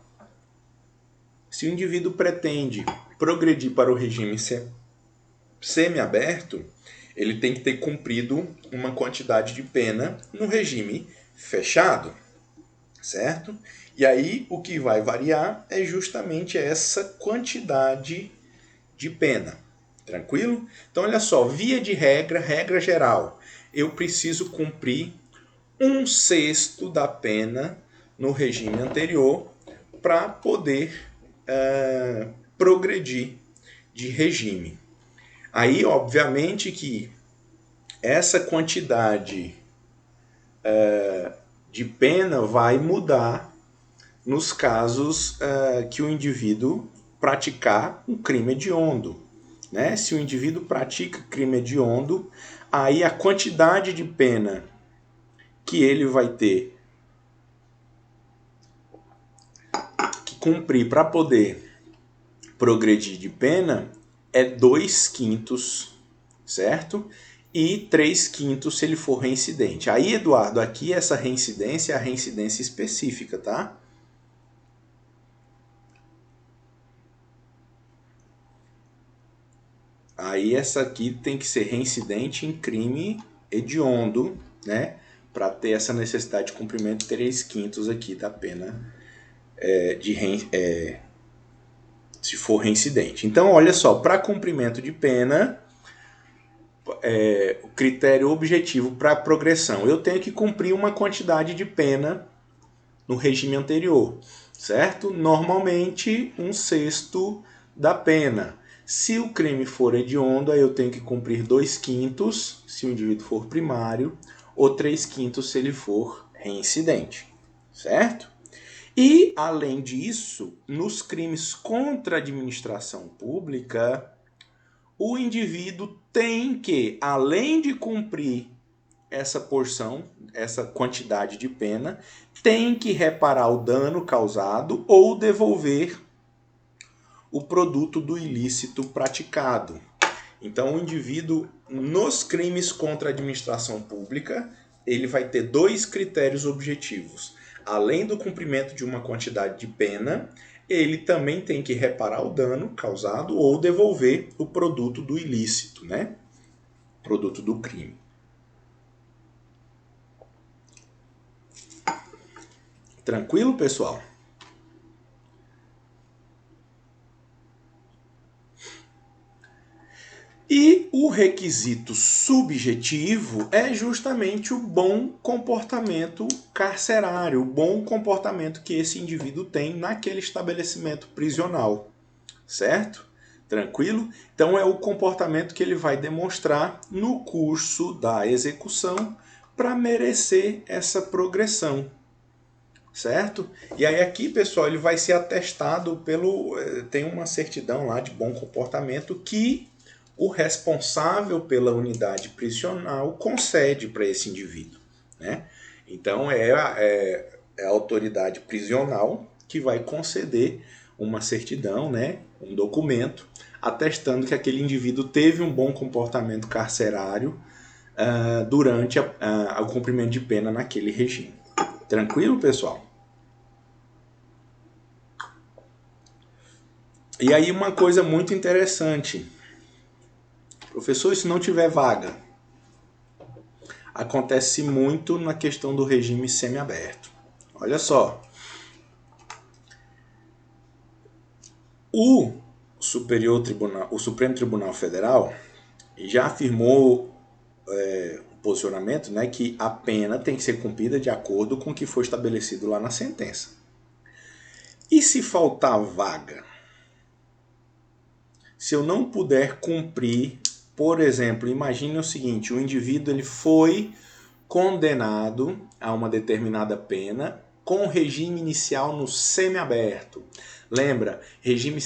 Speaker 1: se o indivíduo pretende progredir para o regime semiaberto, ele tem que ter cumprido uma quantidade de pena no regime fechado, certo? E aí o que vai variar é justamente essa quantidade de pena, tranquilo? Então olha só, via de regra, regra geral, eu preciso cumprir 1/6 da pena no regime anterior para poder progredir de regime. Aí, obviamente, que essa quantidade de pena vai mudar nos casos que o indivíduo praticar um crime hediondo, né? Se o indivíduo pratica crime hediondo, aí a quantidade de pena que ele vai ter que cumprir para poder progredir de pena é 2/5, certo? E 3/5 se ele for reincidente. Aí, Eduardo, aqui essa reincidência é a reincidência específica, tá? Aí essa aqui tem que ser reincidente em crime hediondo, né? Para ter essa necessidade de cumprimento 3/5 aqui da pena se for reincidente. Então, olha só, para cumprimento de pena, o critério objetivo para progressão, eu tenho que cumprir uma quantidade de pena no regime anterior, certo? Normalmente 1/6 da pena. Se o crime for hediondo, aí eu tenho que cumprir 2/5 se o indivíduo for primário, ou 3/5 se ele for reincidente, certo? E, além disso, nos crimes contra a administração pública, o indivíduo tem que, além de cumprir essa porção, essa quantidade de pena, tem que reparar o dano causado ou devolver o produto do ilícito praticado. Então, o indivíduo nos crimes contra a administração pública, ele vai ter 2 critérios objetivos. Além do cumprimento de uma quantidade de pena, ele também tem que reparar o dano causado ou devolver o produto do ilícito, né? Produto do crime. Tranquilo, pessoal? E o requisito subjetivo é justamente o bom comportamento carcerário, o bom comportamento que esse indivíduo tem naquele estabelecimento prisional, certo? Tranquilo? Então é o comportamento que ele vai demonstrar no curso da execução para merecer essa progressão, certo? E aí aqui, pessoal, ele vai ser atestado pelo... tem uma certidão lá de bom comportamento que o responsável pela unidade prisional concede para esse indivíduo, né? Então é a autoridade prisional que vai conceder uma certidão, né, um documento, atestando que aquele indivíduo teve um bom comportamento carcerário durante o cumprimento de pena naquele regime. Tranquilo, pessoal? E aí uma coisa muito interessante. Professor, e se não tiver vaga? Acontece muito na questão do regime semiaberto. Olha só. O Supremo Tribunal Federal já afirmou um posicionamento, né, que a pena tem que ser cumprida de acordo com o que foi estabelecido lá na sentença. E se faltar vaga? Se eu não puder cumprir, por exemplo, imagine o seguinte, o indivíduo ele foi condenado a uma determinada pena com regime inicial no semiaberto. Lembra, regime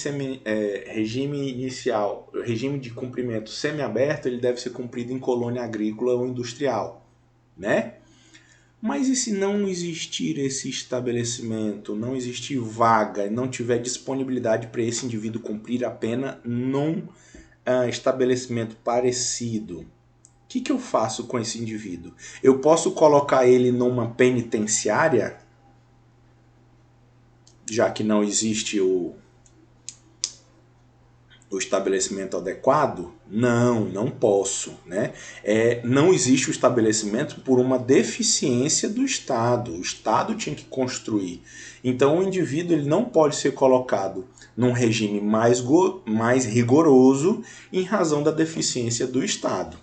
Speaker 1: inicial, regime de cumprimento semiaberto, ele deve ser cumprido em colônia agrícola ou industrial, né? Mas e se não existir esse estabelecimento, não existir vaga, não tiver disponibilidade para esse indivíduo cumprir a pena num estabelecimento parecido? O que eu faço com esse indivíduo? Eu posso colocar ele numa penitenciária, já que não existe o estabelecimento adequado? Não, não posso, né? Não existe o estabelecimento por uma deficiência do Estado. O Estado tinha que construir. Então o indivíduo ele não pode ser colocado num regime mais rigoroso em razão da deficiência do Estado,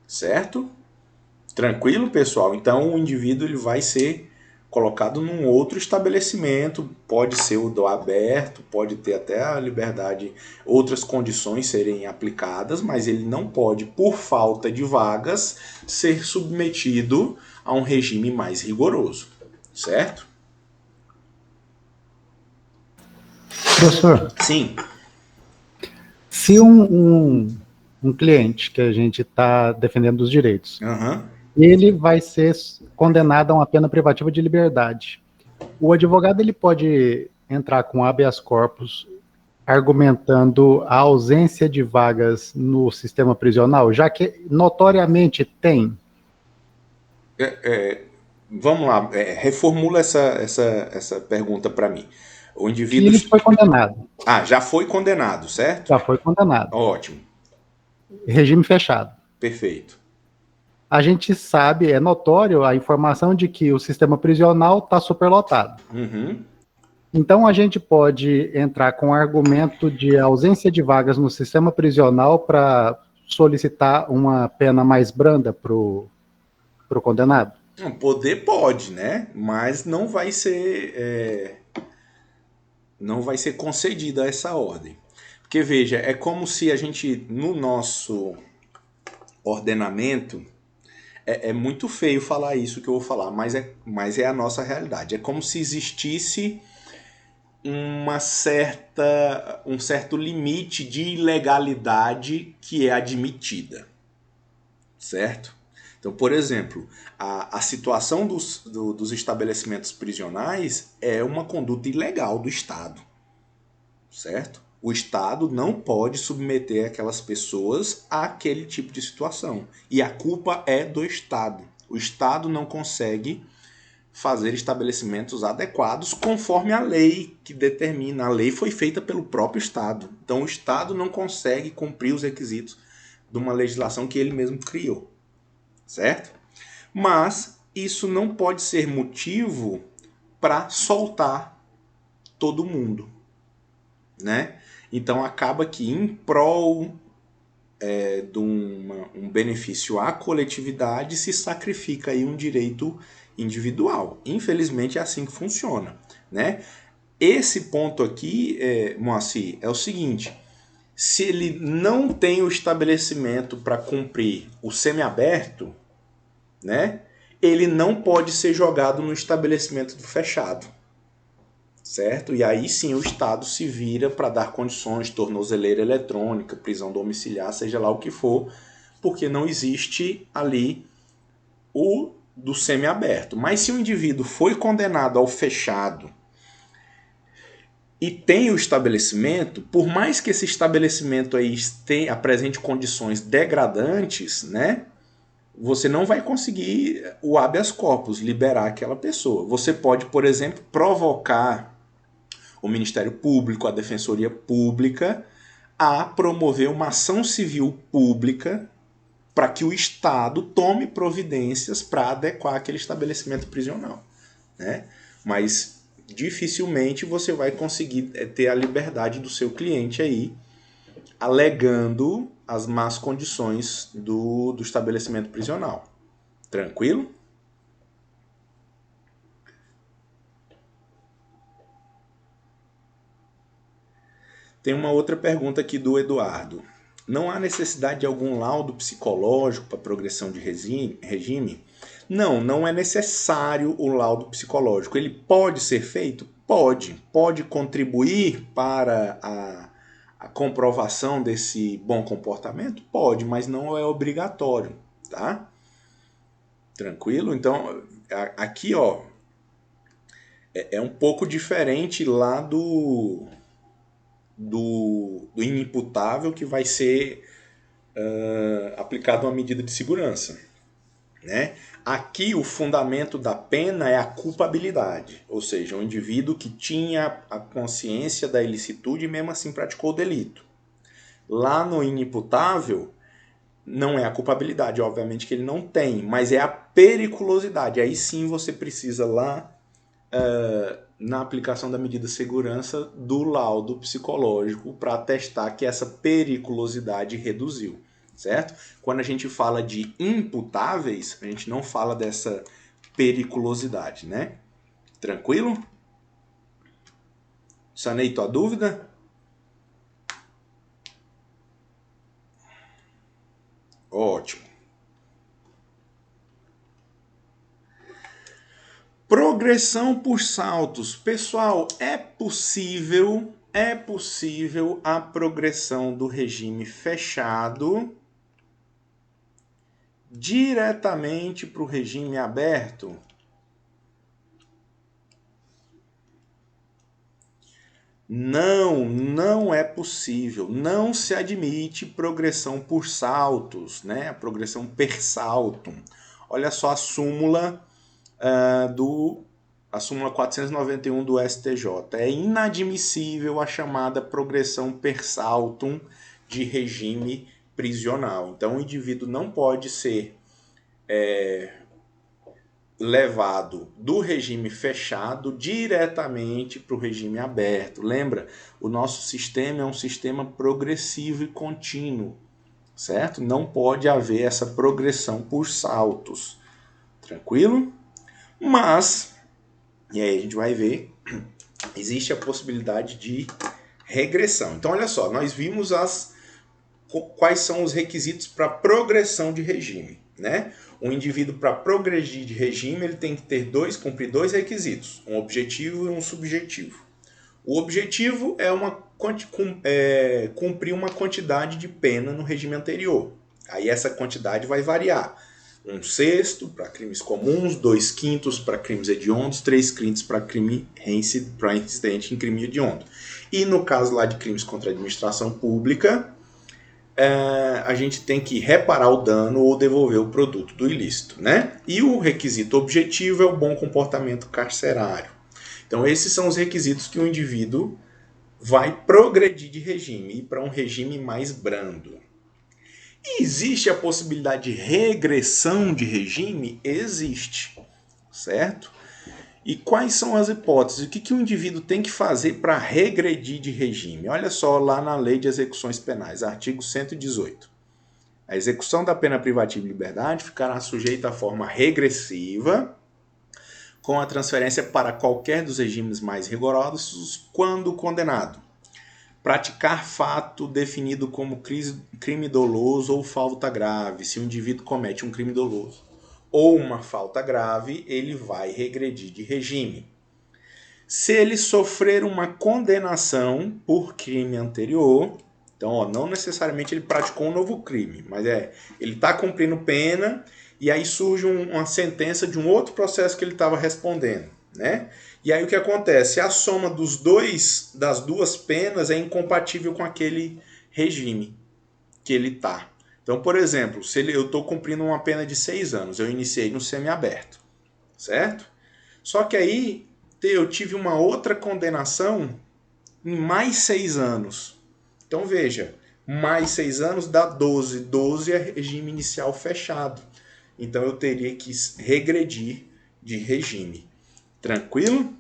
Speaker 1: certo? Tranquilo, pessoal? Então o indivíduo ele vai ser colocado num outro estabelecimento, pode ser o do aberto, pode ter até a liberdade, outras condições serem aplicadas, mas ele não pode, por falta de vagas, ser submetido a um regime mais rigoroso, certo?
Speaker 2: Professor,
Speaker 1: Sim.
Speaker 2: se um cliente que a gente está defendendo os direitos, ele vai ser condenado a uma pena privativa de liberdade. O advogado ele pode entrar com habeas corpus argumentando a ausência de vagas no sistema prisional, já que notoriamente tem.
Speaker 1: Vamos lá, reformula essa pergunta para mim. O indivíduo...
Speaker 2: Que ele foi condenado.
Speaker 1: Já foi condenado, certo?
Speaker 2: Já foi condenado.
Speaker 1: Ótimo.
Speaker 2: Regime fechado.
Speaker 1: Perfeito.
Speaker 2: A gente sabe, é notório a informação de que o sistema prisional está superlotado.
Speaker 1: Uhum.
Speaker 2: Então a gente pode entrar com argumento de ausência de vagas no sistema prisional para solicitar uma pena mais branda para o condenado?
Speaker 1: Poder pode, né? Mas não vai ser concedida essa ordem. Porque veja, é como se a gente, no nosso ordenamento, é muito feio falar isso que eu vou falar, mas é a nossa realidade. É como se existisse um certo limite de ilegalidade que é admitida, certo? Então, por exemplo, a situação dos estabelecimentos prisionais é uma conduta ilegal do Estado, certo? O Estado não pode submeter aquelas pessoas àquele tipo de situação. E a culpa é do Estado. O Estado não consegue fazer estabelecimentos adequados conforme a lei que determina. A lei foi feita pelo próprio Estado. Então o Estado não consegue cumprir os requisitos de uma legislação que ele mesmo criou. Certo? Mas isso não pode ser motivo para soltar todo mundo, né? Então acaba que em prol de um benefício à coletividade se sacrifica aí um direito individual. Infelizmente é assim que funciona, né? Esse ponto aqui, Moacir, é o seguinte: se ele não tem o estabelecimento para cumprir o semiaberto, né? Ele não pode ser jogado no estabelecimento do fechado. Certo? E aí sim o Estado se vira para dar condições de tornozeleira eletrônica, prisão domiciliar, seja lá o que for, porque não existe ali o do semiaberto. Mas se o indivíduo foi condenado ao fechado e tem o estabelecimento, por mais que esse estabelecimento aí apresente condições degradantes, né? Você não vai conseguir o habeas corpus, liberar aquela pessoa. Você pode, por exemplo, provocar o Ministério Público, a Defensoria Pública, a promover uma ação civil pública para que o Estado tome providências para adequar aquele estabelecimento prisional, né? Mas dificilmente você vai conseguir ter a liberdade do seu cliente aí, alegando as más condições do estabelecimento prisional. Tranquilo? Tem uma outra pergunta aqui do Eduardo. Não há necessidade de algum laudo psicológico para progressão de regime? Não, não é necessário o laudo psicológico. Ele pode ser feito? Pode. Pode contribuir para a comprovação desse bom comportamento? Pode, mas não é obrigatório, tá? Tranquilo? Então, aqui, ó, é um pouco diferente lá do inimputável, que vai ser aplicado uma medida de segurança, né? Aqui o fundamento da pena é a culpabilidade, ou seja, um indivíduo que tinha a consciência da ilicitude e mesmo assim praticou o delito. Lá no inimputável não é a culpabilidade, obviamente que ele não tem, mas é a periculosidade. Aí sim você precisa lá na aplicação da medida de segurança do laudo psicológico para atestar que essa periculosidade reduziu, certo? Quando a gente fala de imputáveis, a gente não fala dessa periculosidade, né? Tranquilo? Sanei tua dúvida? Ótimo. Progressão por saltos. Pessoal, é possível a progressão do regime fechado diretamente para o regime aberto? Não, não é possível. Não se admite progressão por saltos, né? A progressão per saltum. Olha só a súmula a súmula 491 do STJ. É inadmissível a chamada progressão per saltum de regime prisional. Então o indivíduo não pode ser levado do regime fechado diretamente para o regime aberto. Lembra? O nosso sistema é um sistema progressivo e contínuo, certo? Não pode haver essa progressão por saltos. Tranquilo? Mas, e aí a gente vai ver, existe a possibilidade de regressão. Então, olha só, nós vimos quais são os requisitos para progressão de regime, né? Um indivíduo, para progredir de regime, ele tem que cumprir dois requisitos, um objetivo e um subjetivo. O objetivo é cumprir uma quantidade de pena no regime anterior. Aí essa quantidade vai variar. 1/6 para crimes comuns, 2/5 para crimes hediondos, 3/5 para crime reincidente em crime hediondo. E no caso lá de crimes contra a administração pública, a gente tem que reparar o dano ou devolver o produto do ilícito, né? E o requisito objetivo é o bom comportamento carcerário. Então esses são os requisitos que o indivíduo vai progredir de regime, ir para um regime mais brando. E existe a possibilidade de regressão de regime? Existe, certo? E quais são as hipóteses? O que o indivíduo tem que fazer para regredir de regime? Olha só lá na Lei de Execuções Penais, artigo 118. A execução da pena privativa de liberdade ficará sujeita à forma regressiva, com a transferência para qualquer dos regimes mais rigorosos quando condenado. Praticar fato definido como crime doloso ou falta grave. Se o indivíduo comete um crime doloso ou uma falta grave, ele vai regredir de regime. Se ele sofrer uma condenação por crime anterior, então não necessariamente ele praticou um novo crime, mas ele está cumprindo pena e aí surge uma sentença de um outro processo que ele estava respondendo, né? E aí o que acontece? A soma das duas penas é incompatível com aquele regime que ele está. Então, por exemplo, se eu estou cumprindo uma pena de 6 anos, eu iniciei no semiaberto, certo? Só que aí eu tive uma outra condenação em mais 6 anos. Então veja, mais 6 anos dá 12. 12 é regime inicial fechado. Então eu teria que regredir de regime. Tranquilo?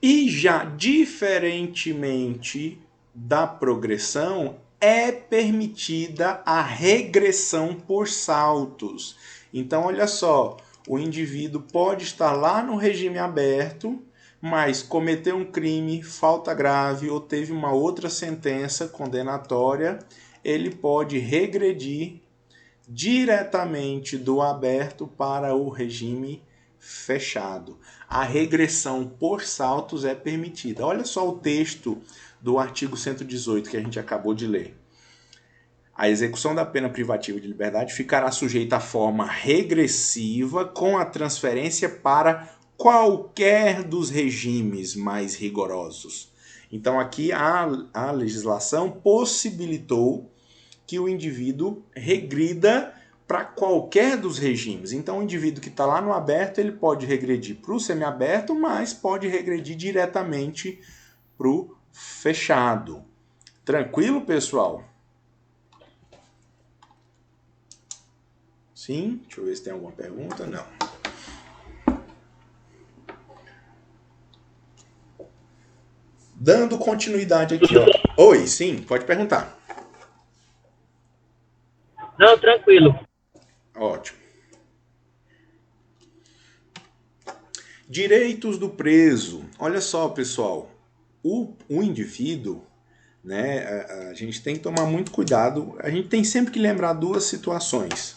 Speaker 1: E já diferentemente da progressão, é permitida a regressão por saltos. Então, olha só, o indivíduo pode estar lá no regime aberto, mas cometeu um crime, falta grave ou teve uma outra sentença condenatória, ele pode regredir diretamente do aberto para o regime fechado. A regressão por saltos é permitida. Olha só o texto do artigo 118 que a gente acabou de ler. A execução da pena privativa de liberdade ficará sujeita à forma regressiva com a transferência para qualquer dos regimes mais rigorosos. Então aqui a legislação possibilitou que o indivíduo regrida para qualquer dos regimes. Então o indivíduo que está lá no aberto, ele pode regredir para o semiaberto, mas pode regredir diretamente para o fechado. Tranquilo, pessoal? Sim? Deixa eu ver se tem alguma pergunta. Não. Dando continuidade aqui, ó. Oi, sim, pode perguntar.
Speaker 3: Não, tranquilo.
Speaker 1: Ótimo. Direitos do preso. Olha só, pessoal. O indivíduo, né, a gente tem que tomar muito cuidado. A gente tem sempre que lembrar duas situações.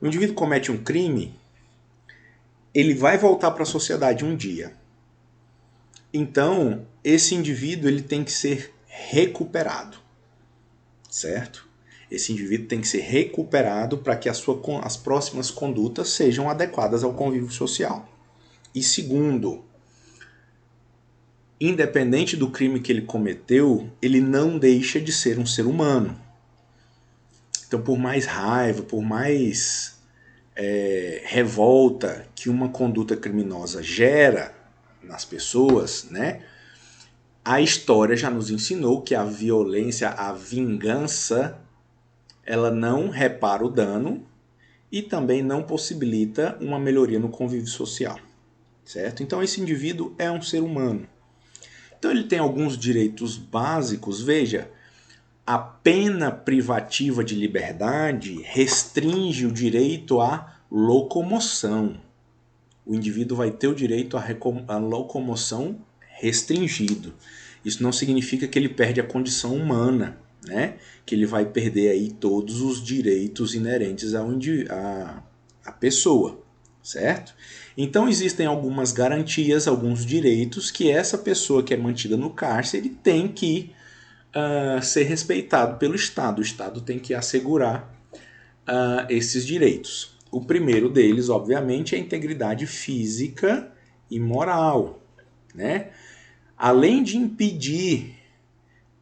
Speaker 1: O indivíduo comete um crime, ele vai voltar para a sociedade um dia. Então, esse indivíduo ele tem que ser recuperado, certo? Esse indivíduo tem que ser recuperado para que as próximas condutas sejam adequadas ao convívio social. E segundo, independente do crime que ele cometeu, ele não deixa de ser um ser humano. Então, por mais raiva, por mais revolta que uma conduta criminosa gera nas pessoas, né? A história já nos ensinou que a violência, a vingança, ela não repara o dano e também não possibilita uma melhoria no convívio social, certo? Então esse indivíduo é um ser humano. Então ele tem alguns direitos básicos. Veja, a pena privativa de liberdade restringe o direito à locomoção. O indivíduo vai ter o direito à locomoção restringido. Isso não significa que ele perde a condição humana, né? Que ele vai perder aí todos os direitos inerentes à pessoa, certo? Então existem algumas garantias, alguns direitos que essa pessoa que é mantida no cárcere tem que ser respeitado pelo Estado. O Estado tem que assegurar esses direitos. O primeiro deles, obviamente, é a integridade física e moral, né? Além de impedir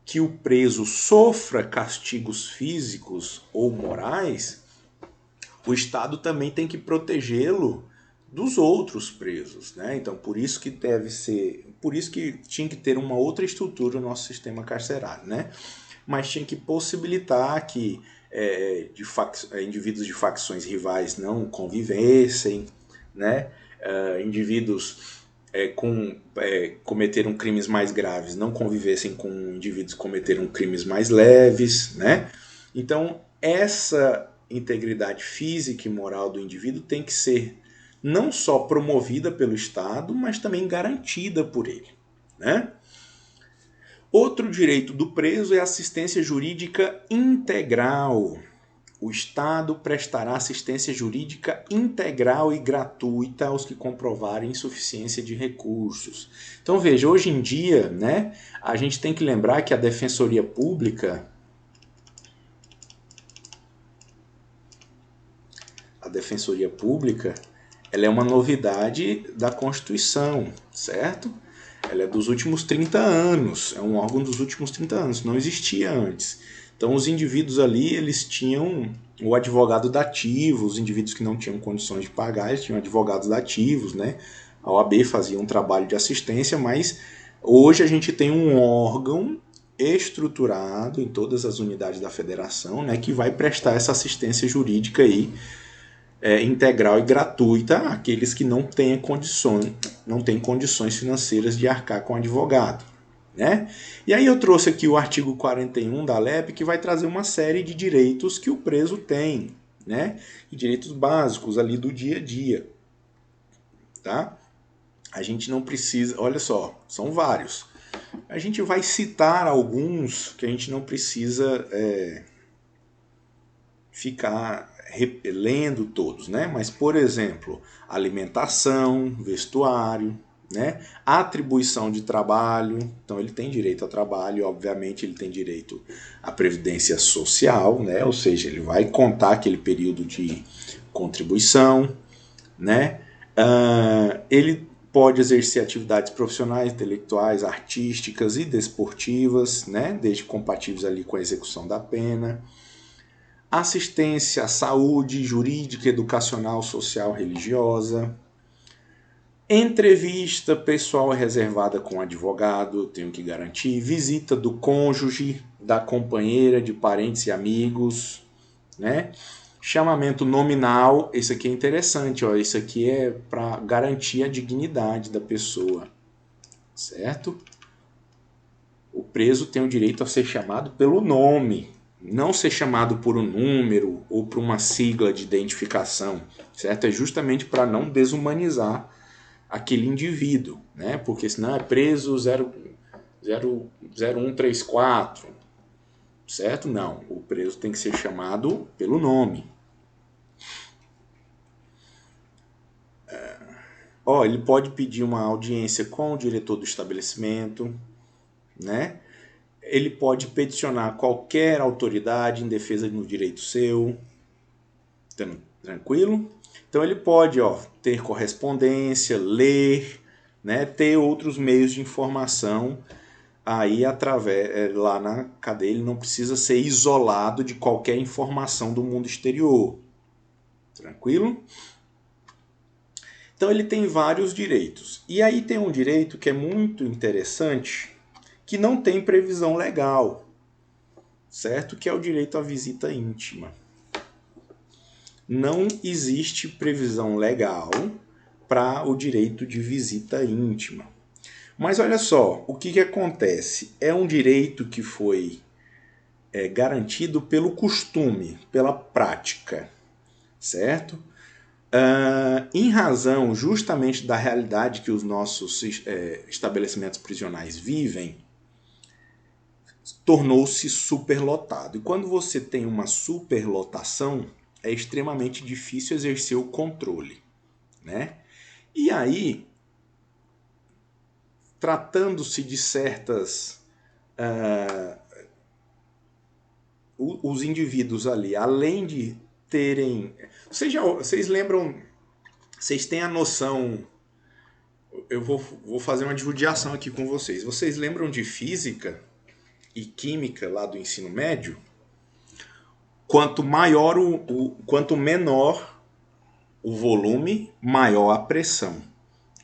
Speaker 1: que o preso sofra castigos físicos ou morais, o Estado também tem que protegê-lo dos outros presos, né? Então, por isso que tinha que ter uma outra estrutura no nosso sistema carcerário, né? Mas tinha que possibilitar que indivíduos de facções rivais não convivessem, né? Indivíduos cometeram crimes mais graves não convivessem com indivíduos que cometeram crimes mais leves, né? Então, essa integridade física e moral do indivíduo tem que ser não só promovida pelo Estado, mas também garantida por ele, né? Outro direito do preso é assistência jurídica integral. O Estado prestará assistência jurídica integral e gratuita aos que comprovarem insuficiência de recursos. Então veja, hoje em dia, né, a gente tem que lembrar que a Defensoria Pública, ela é uma novidade da Constituição, certo? Ela é dos últimos 30 anos, é um órgão dos últimos 30 anos, não existia antes. Então os indivíduos ali, eles tinham o advogado dativo, os indivíduos que não tinham condições de pagar, eles tinham advogados dativos, né? A OAB fazia um trabalho de assistência, mas hoje a gente tem um órgão estruturado em todas as unidades da federação, né, que vai prestar essa assistência jurídica aí, integral e gratuita àqueles que não têm condições financeiras de arcar com advogado, né? E aí eu trouxe aqui o artigo 41 da LEP, que vai trazer uma série de direitos que o preso tem, né? E direitos básicos ali do dia a dia, tá? A gente não precisa, olha só, são vários. A gente vai citar alguns que a gente não precisa ficar lendo todos, né? Mas, por exemplo, alimentação, vestuário, né? Atribuição de trabalho, então ele tem direito ao trabalho, obviamente ele tem direito à previdência social, né? Ou seja, ele vai contar aquele período de contribuição, né? Ele pode exercer atividades profissionais, intelectuais, artísticas e desportivas, né? Desde compatíveis ali com a execução da pena. Assistência à saúde jurídica, educacional, social, religiosa. Entrevista pessoal reservada com advogado, tenho que garantir. Visita do cônjuge, da companheira, de parentes e amigos, né? Chamamento nominal, esse aqui é interessante, ó, esse aqui é para garantir a dignidade da pessoa, certo? O preso tem o direito a ser chamado pelo nome, não ser chamado por um número ou por uma sigla de identificação, certo? É justamente para não desumanizar aquele indivíduo, né? Porque senão é preso 0134, certo? Não, o preso tem que ser chamado pelo nome. Ele pode pedir uma audiência com o diretor do estabelecimento, né? Ele pode peticionar qualquer autoridade em defesa de um direito seu, tranquilo? Então ele pode ter correspondência, ler, né, ter outros meios de informação aí através lá na cadeia. Ele não precisa ser isolado de qualquer informação do mundo exterior, tranquilo? Então ele tem vários direitos. E aí tem um direito que é muito interessante, que não tem previsão legal, certo? Que é o direito à visita íntima. Não existe previsão legal para o direito de visita íntima. Mas olha só, o que acontece? É um direito que foi garantido pelo costume, pela prática, certo? Em razão justamente da realidade que os nossos estabelecimentos prisionais vivem, tornou-se superlotado. E quando você tem uma superlotação, é extremamente difícil exercer o controle, né? E aí, tratando-se de certas... os indivíduos ali, além de terem... Vocês lembram... Vocês têm a noção... Eu vou fazer uma judiação aqui com vocês. Vocês lembram de física e química lá do ensino médio? Quanto maior quanto menor o volume, maior a pressão,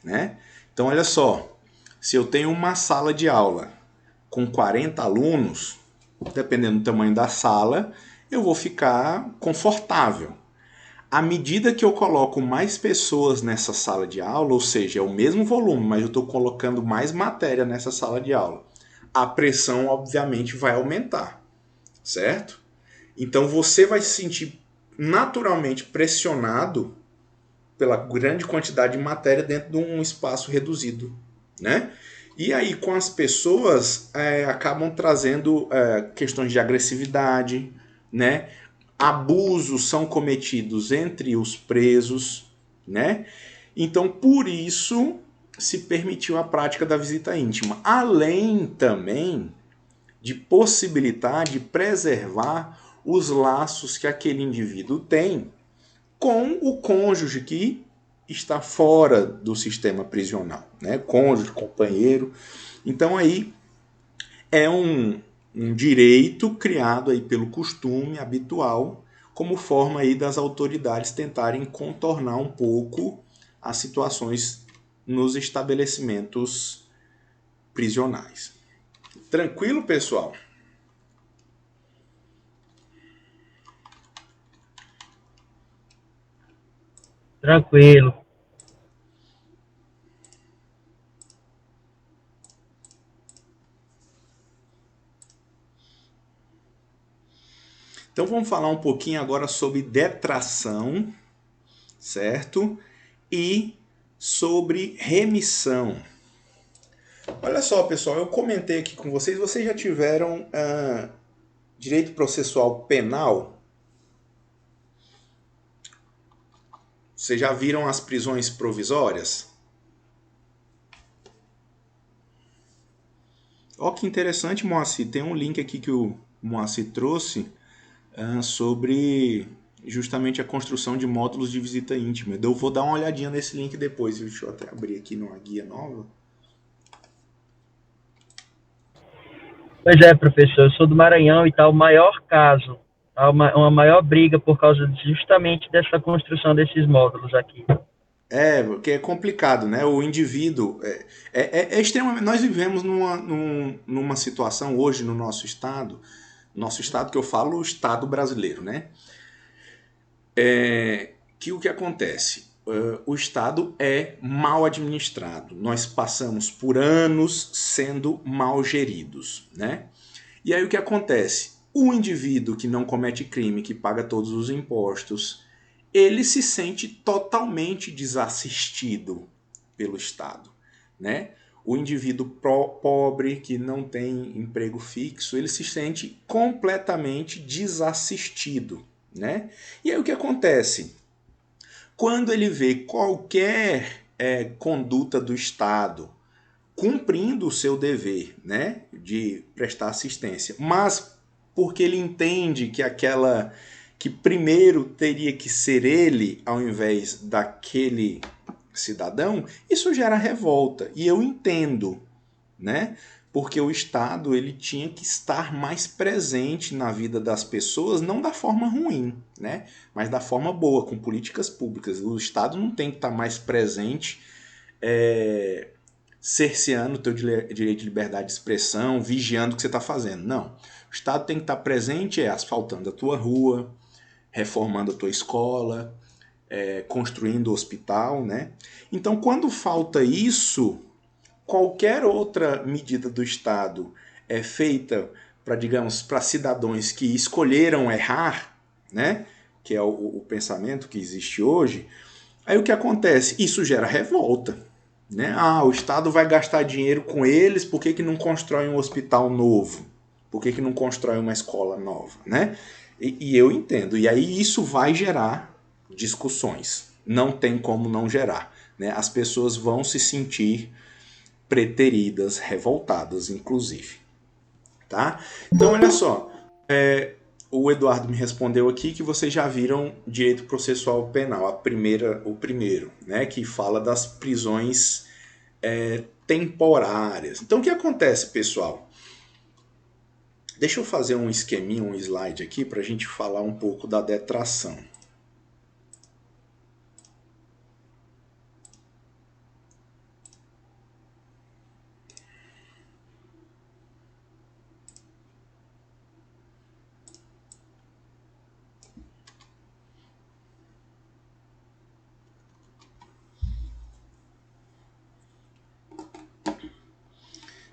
Speaker 1: né? Então, olha só, se eu tenho uma sala de aula com 40 alunos, dependendo do tamanho da sala, eu vou ficar confortável. À medida que eu coloco mais pessoas nessa sala de aula, ou seja, é o mesmo volume, mas eu estou colocando mais matéria nessa sala de aula, a pressão, obviamente, vai aumentar, certo? Então você vai se sentir naturalmente pressionado pela grande quantidade de matéria dentro de um espaço reduzido, né? E aí com as pessoas acabam trazendo questões de agressividade, né? Abusos são cometidos entre os presos, né? Então por isso se permitiu a prática da visita íntima, além também de possibilitar de preservar os laços que aquele indivíduo tem com o cônjuge que está fora do sistema prisional, né? Cônjuge, companheiro. Então aí é um direito criado aí pelo costume habitual como forma aí das autoridades tentarem contornar um pouco as situações nos estabelecimentos prisionais. Tranquilo, pessoal?
Speaker 3: Tranquilo.
Speaker 1: Então vamos falar um pouquinho agora sobre detração, certo? E sobre remissão. Olha só, pessoal, eu comentei aqui com vocês já tiveram direito processual penal? Vocês já viram as prisões provisórias? Ó, que interessante, Moacir. Tem um link aqui que o Moacir trouxe sobre justamente a construção de módulos de visita íntima. Eu vou dar uma olhadinha nesse link depois. Deixa eu até abrir aqui numa guia nova.
Speaker 3: Pois é, professor, eu sou do Maranhão e tá o maior caso, uma maior briga por causa justamente dessa construção desses módulos aqui.
Speaker 1: Porque é complicado, né? O indivíduo é extremamente... Nós vivemos numa situação hoje no nosso estado que eu falo, o estado brasileiro, né? Que o que acontece? O estado é mal administrado. Nós passamos por anos sendo mal geridos, né? E aí o que acontece? O indivíduo que não comete crime, que paga todos os impostos, ele se sente totalmente desassistido pelo Estado, né? O indivíduo pobre que não tem emprego fixo, ele se sente completamente desassistido, né? E aí o que acontece? Quando ele vê qualquer conduta do Estado cumprindo o seu dever, né, de prestar assistência, mas porque ele entende que primeiro teria que ser ele ao invés daquele cidadão, isso gera revolta. E eu entendo, né? Porque o Estado ele tinha que estar mais presente na vida das pessoas, não da forma ruim, né? Mas da forma boa, com políticas públicas. O Estado não tem que estar mais presente cerceando o teu direito de liberdade de expressão, vigiando o que você está fazendo. Não. O Estado tem que estar presente asfaltando a tua rua, reformando a tua escola, construindo o hospital, né? Então, quando falta isso, qualquer outra medida do Estado é feita para cidadãos que escolheram errar, né? Que é o pensamento que existe hoje. Aí o que acontece? Isso gera revolta, né? O Estado vai gastar dinheiro com eles, por que não constrói um hospital novo? Por que não constrói uma escola nova, né? E eu entendo. E aí isso vai gerar discussões, não tem como não gerar, né? As pessoas vão se sentir preteridas, revoltadas, inclusive. Tá? Então, olha só, o Eduardo me respondeu aqui que vocês já viram direito processual penal, o primeiro, né, que fala das prisões temporárias. Então, o que acontece, pessoal? Deixa eu fazer um esqueminha, um slide aqui, para a gente falar um pouco da detração.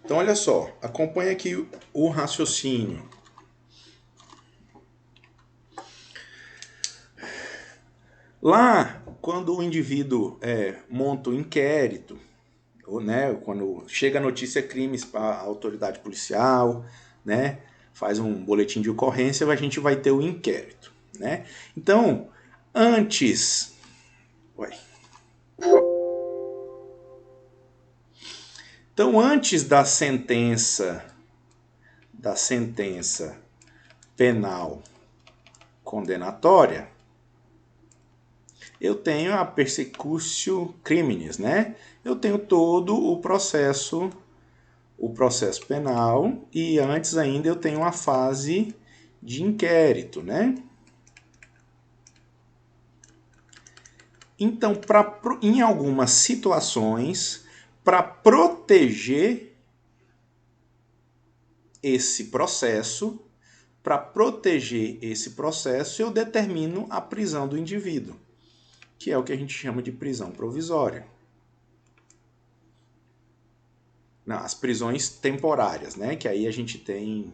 Speaker 1: Então, olha só, acompanha aqui o raciocínio. Lá, quando o indivíduo monta o inquérito, ou, né, quando chega a notícia crimes para a autoridade policial, né, faz um boletim de ocorrência, a gente vai ter o inquérito, né? Então, antes... Então, antes da sentença penal condenatória, eu tenho a persecutio criminis, né? Eu tenho todo o processo penal e antes ainda eu tenho a fase de inquérito, né? Então, em algumas situações, para proteger esse processo, eu determino a prisão do indivíduo, que é o que a gente chama de prisão provisória. Não, as prisões temporárias, né? Que aí a gente tem...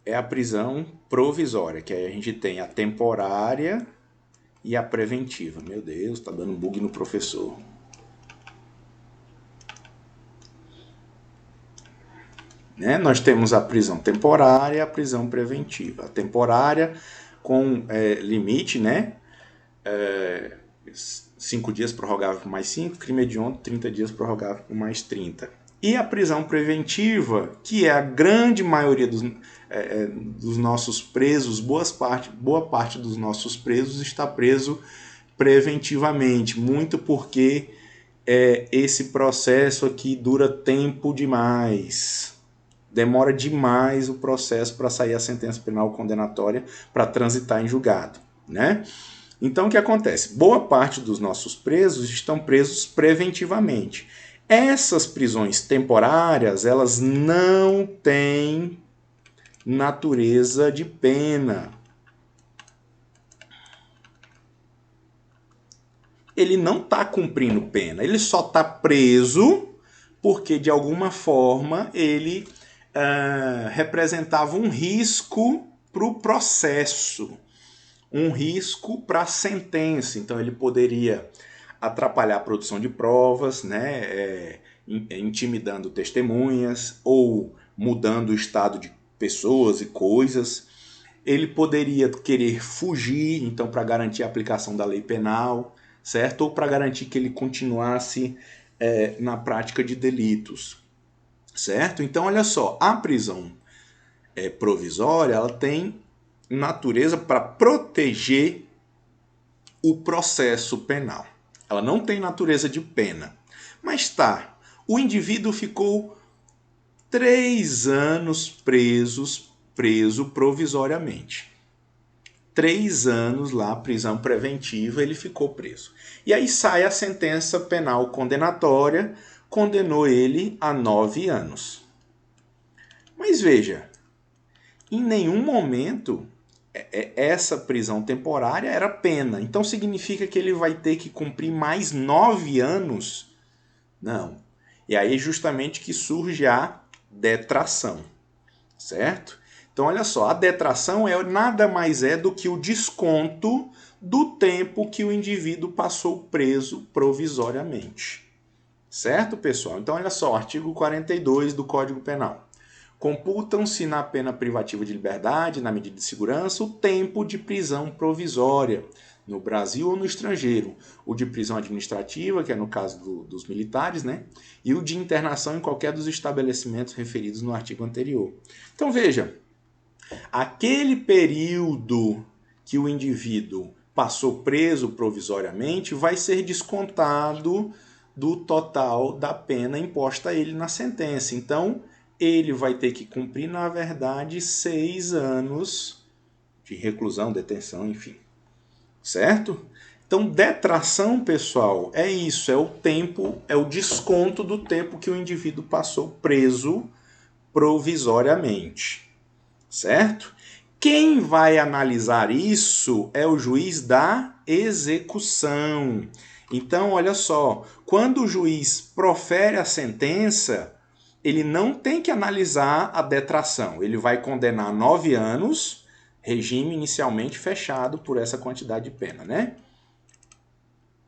Speaker 1: É a prisão provisória, que aí a gente tem a temporária e a preventiva. Meu Deus, tá dando bug no professor. Né? Nós temos a prisão temporária e a prisão preventiva. A temporária com limite, né? 5 dias prorrogável por mais 5, crime hediondo, 30 dias prorrogável por mais 30. E a prisão preventiva, que é a grande maioria dos nossos presos, boa parte dos nossos presos está preso preventivamente, muito porque esse processo aqui dura tempo demais. Demora demais o processo para sair a sentença penal condenatória para transitar em julgado, né? Então, o que acontece? Boa parte dos nossos presos estão presos preventivamente. Essas prisões temporárias, elas não têm natureza de pena. Ele não está cumprindo pena, ele só está preso porque, de alguma forma, ele representava um risco para o processo, um risco para a sentença. Então, ele poderia atrapalhar a produção de provas, né, intimidando testemunhas ou mudando o estado de pessoas e coisas. Ele poderia querer fugir, então, para garantir a aplicação da lei penal, certo? Ou para garantir que ele continuasse na prática de delitos, certo? Então, olha só, a prisão provisória, ela tem natureza para proteger o processo penal. Ela não tem natureza de pena. Mas tá, o indivíduo ficou 3 anos preso provisoriamente. 3 anos lá, prisão preventiva, ele ficou preso. E aí sai a sentença penal condenatória, condenou ele a 9 anos. Mas veja, em nenhum momento essa prisão temporária era pena. Então significa que ele vai ter que cumprir mais 9 anos? Não. E aí justamente que surge a detração, certo? Então olha só, a detração nada mais é do que o desconto do tempo que o indivíduo passou preso provisoriamente. Certo, pessoal? Então olha só, artigo 42 do Código Penal. Computam-se na pena privativa de liberdade, na medida de segurança, o tempo de prisão provisória, no Brasil ou no estrangeiro, o de prisão administrativa, que é no caso dos militares, né? E o de internação em qualquer dos estabelecimentos referidos no artigo anterior. Então veja, aquele período que o indivíduo passou preso provisoriamente vai ser descontado do total da pena imposta a ele na sentença. Então, ele vai ter que cumprir, na verdade, 6 anos de reclusão, detenção, enfim. Certo? Então, detração, pessoal, é isso, é o tempo, é o desconto do tempo que o indivíduo passou preso provisoriamente. Certo? Quem vai analisar isso é o juiz da execução. Então, olha só, quando o juiz profere a sentença, ele não tem que analisar a detração. Ele vai condenar 9 anos, regime inicialmente fechado por essa quantidade de pena, né?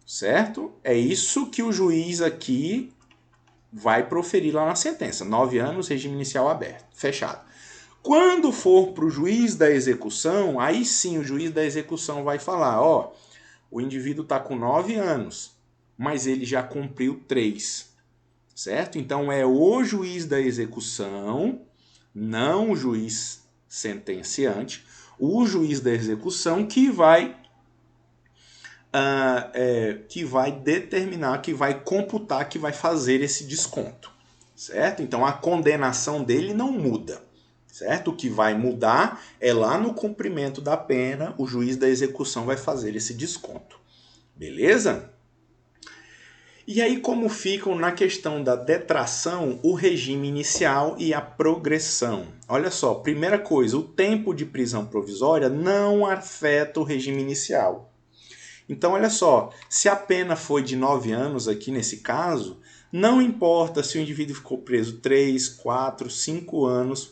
Speaker 1: Certo? É isso que o juiz aqui vai proferir lá na sentença. 9 anos, regime inicial aberto, fechado. Quando for para o juiz da execução, aí sim o juiz da execução vai falar, ó, o indivíduo está com 9 anos, mas ele já cumpriu 3, certo? Então é o juiz da execução, não o juiz sentenciante, o juiz da execução que vai determinar, que vai computar, que vai fazer esse desconto, certo? Então a condenação dele não muda. Certo? O que vai mudar é lá no cumprimento da pena, o juiz da execução vai fazer esse desconto. Beleza? E aí como ficam na questão da detração o regime inicial e a progressão? Olha só, primeira coisa, o tempo de prisão provisória não afeta o regime inicial. Então olha só, se a pena foi de 9 anos aqui nesse caso, não importa se o indivíduo ficou preso 3, 4, 5 anos,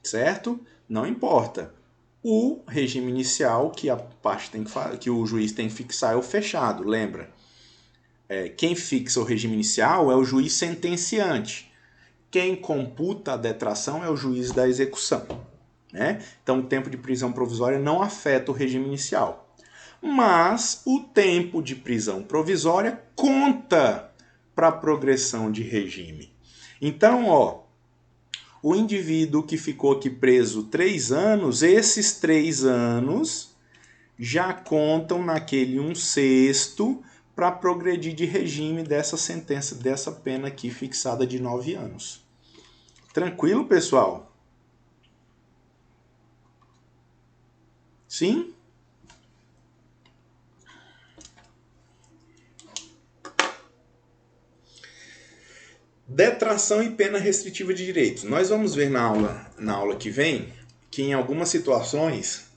Speaker 1: certo? Não importa. O regime inicial que a parte que o juiz tem que fixar é o fechado, lembra? Quem fixa o regime inicial é o juiz sentenciante. Quem computa a detração é o juiz da execução, né? Então o tempo de prisão provisória não afeta o regime inicial. Mas o tempo de prisão provisória conta para a progressão de regime. Então, ó, o indivíduo que ficou aqui preso 3 anos, esses 3 anos já contam naquele 1/6 para progredir de regime dessa sentença, dessa pena aqui fixada de 9 anos. Tranquilo, pessoal? Sim? Detração e pena restritiva de direitos. Nós vamos ver na aula que vem que em algumas situações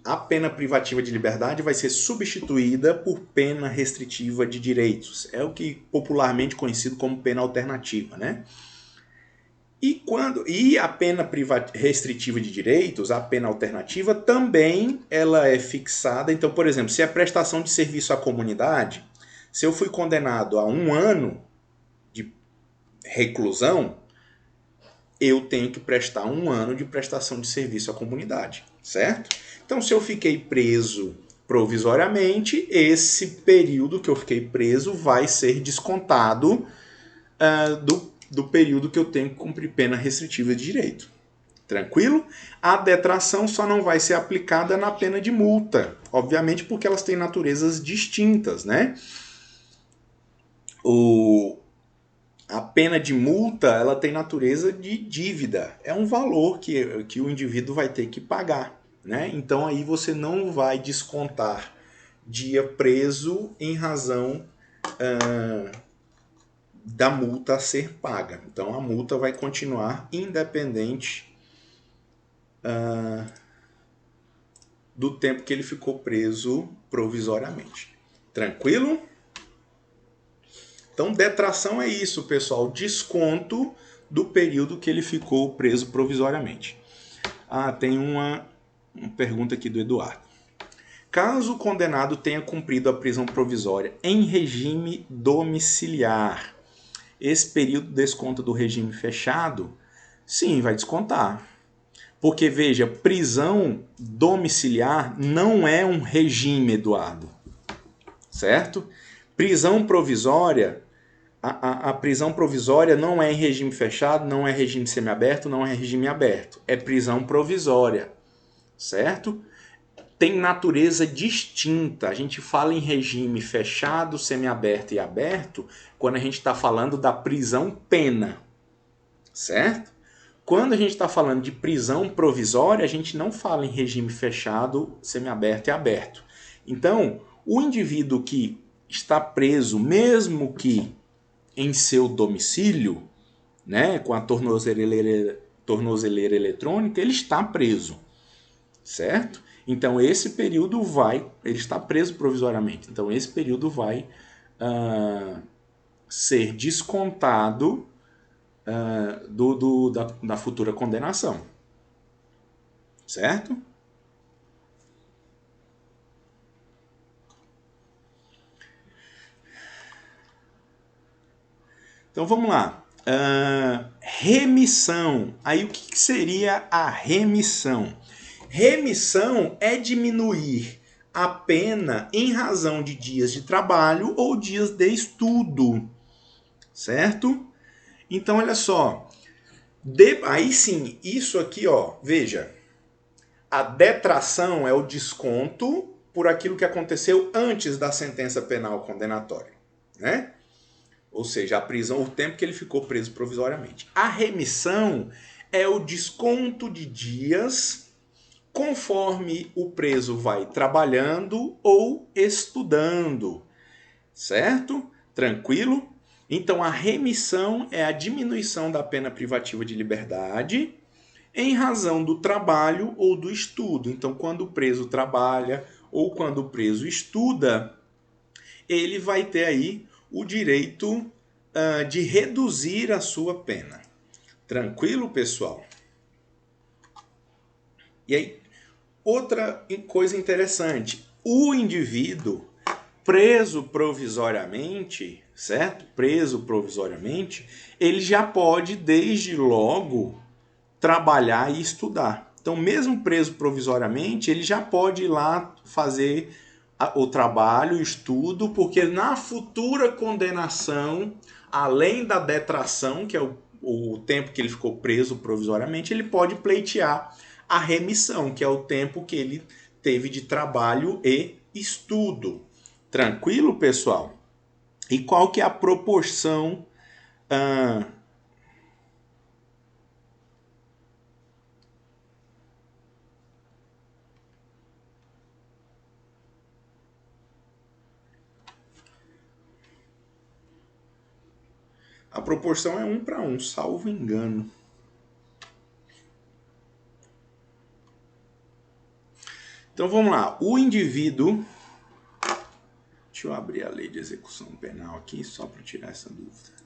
Speaker 1: a pena privativa de liberdade vai ser substituída por pena restritiva de direitos. É o que popularmente conhecido como pena alternativa, né? E a pena restritiva de direitos, a pena alternativa, também ela é fixada. Então, por exemplo, se é prestação de serviço à comunidade, se eu fui condenado a 1 ano de reclusão, eu tenho que prestar 1 ano de prestação de serviço à comunidade, certo? Então, se eu fiquei preso provisoriamente, esse período que eu fiquei preso vai ser descontado do período que eu tenho que cumprir pena restritiva de direito. Tranquilo? A detração só não vai ser aplicada na pena de multa, obviamente porque elas têm naturezas distintas, né? A pena de multa, ela tem natureza de dívida. É um valor que o indivíduo vai ter que pagar, né? Então aí você não vai descontar dia preso em razão da multa a ser paga. Então a multa vai continuar independente do tempo que ele ficou preso provisoriamente. Tranquilo? Então, detração é isso, pessoal. Desconto do período que ele ficou preso provisoriamente. Tem uma pergunta aqui do Eduardo. Caso o condenado tenha cumprido a prisão provisória em regime domiciliar, esse período desconta do regime fechado? Sim, vai descontar. Porque, veja, prisão domiciliar não é um regime, Eduardo. Certo? Prisão provisória, a prisão provisória não é em regime fechado, não é regime semiaberto, não é regime aberto. É prisão provisória. Certo? Tem natureza distinta. A gente fala em regime fechado, semiaberto e aberto quando a gente está falando da prisão pena. Certo? Quando a gente está falando de prisão provisória, a gente não fala em regime fechado, semiaberto e aberto. Então, o indivíduo que está preso, mesmo que em seu domicílio, né, com a tornozeleira eletrônica, ele está preso, certo? Então, esse período ele está preso provisoriamente. Então, esse período vai ser descontado da futura condenação. Certo? Então vamos lá. Remissão. Aí o que seria a remissão? Remissão é diminuir a pena em razão de dias de trabalho ou dias de estudo. Certo? Então, olha só. Aí sim, isso aqui, ó, veja. A detração é o desconto por aquilo que aconteceu antes da sentença penal condenatória, né? Ou seja, a prisão, o tempo que ele ficou preso provisoriamente. A remissão é o desconto de dias conforme o preso vai trabalhando ou estudando, certo? Tranquilo? Então, a remissão é a diminuição da pena privativa de liberdade em razão do trabalho ou do estudo. Então, quando o preso trabalha ou quando o preso estuda, ele vai ter aí o direito de reduzir a sua pena. Tranquilo, pessoal? E aí, outra coisa interessante. O indivíduo preso provisoriamente, certo? Preso provisoriamente, ele já pode, desde logo, trabalhar e estudar. Então, mesmo preso provisoriamente, ele já pode ir lá fazer o trabalho, o estudo, porque na futura condenação, além da detração, que é o tempo que ele ficou preso provisoriamente, ele pode pleitear a remissão, que é o tempo que ele teve de trabalho e estudo. Tranquilo, pessoal? E qual que é a proporção A proporção é 1:1, salvo engano. Então vamos lá. O indivíduo... Deixa eu abrir a lei de execução penal aqui, só para tirar essa dúvida.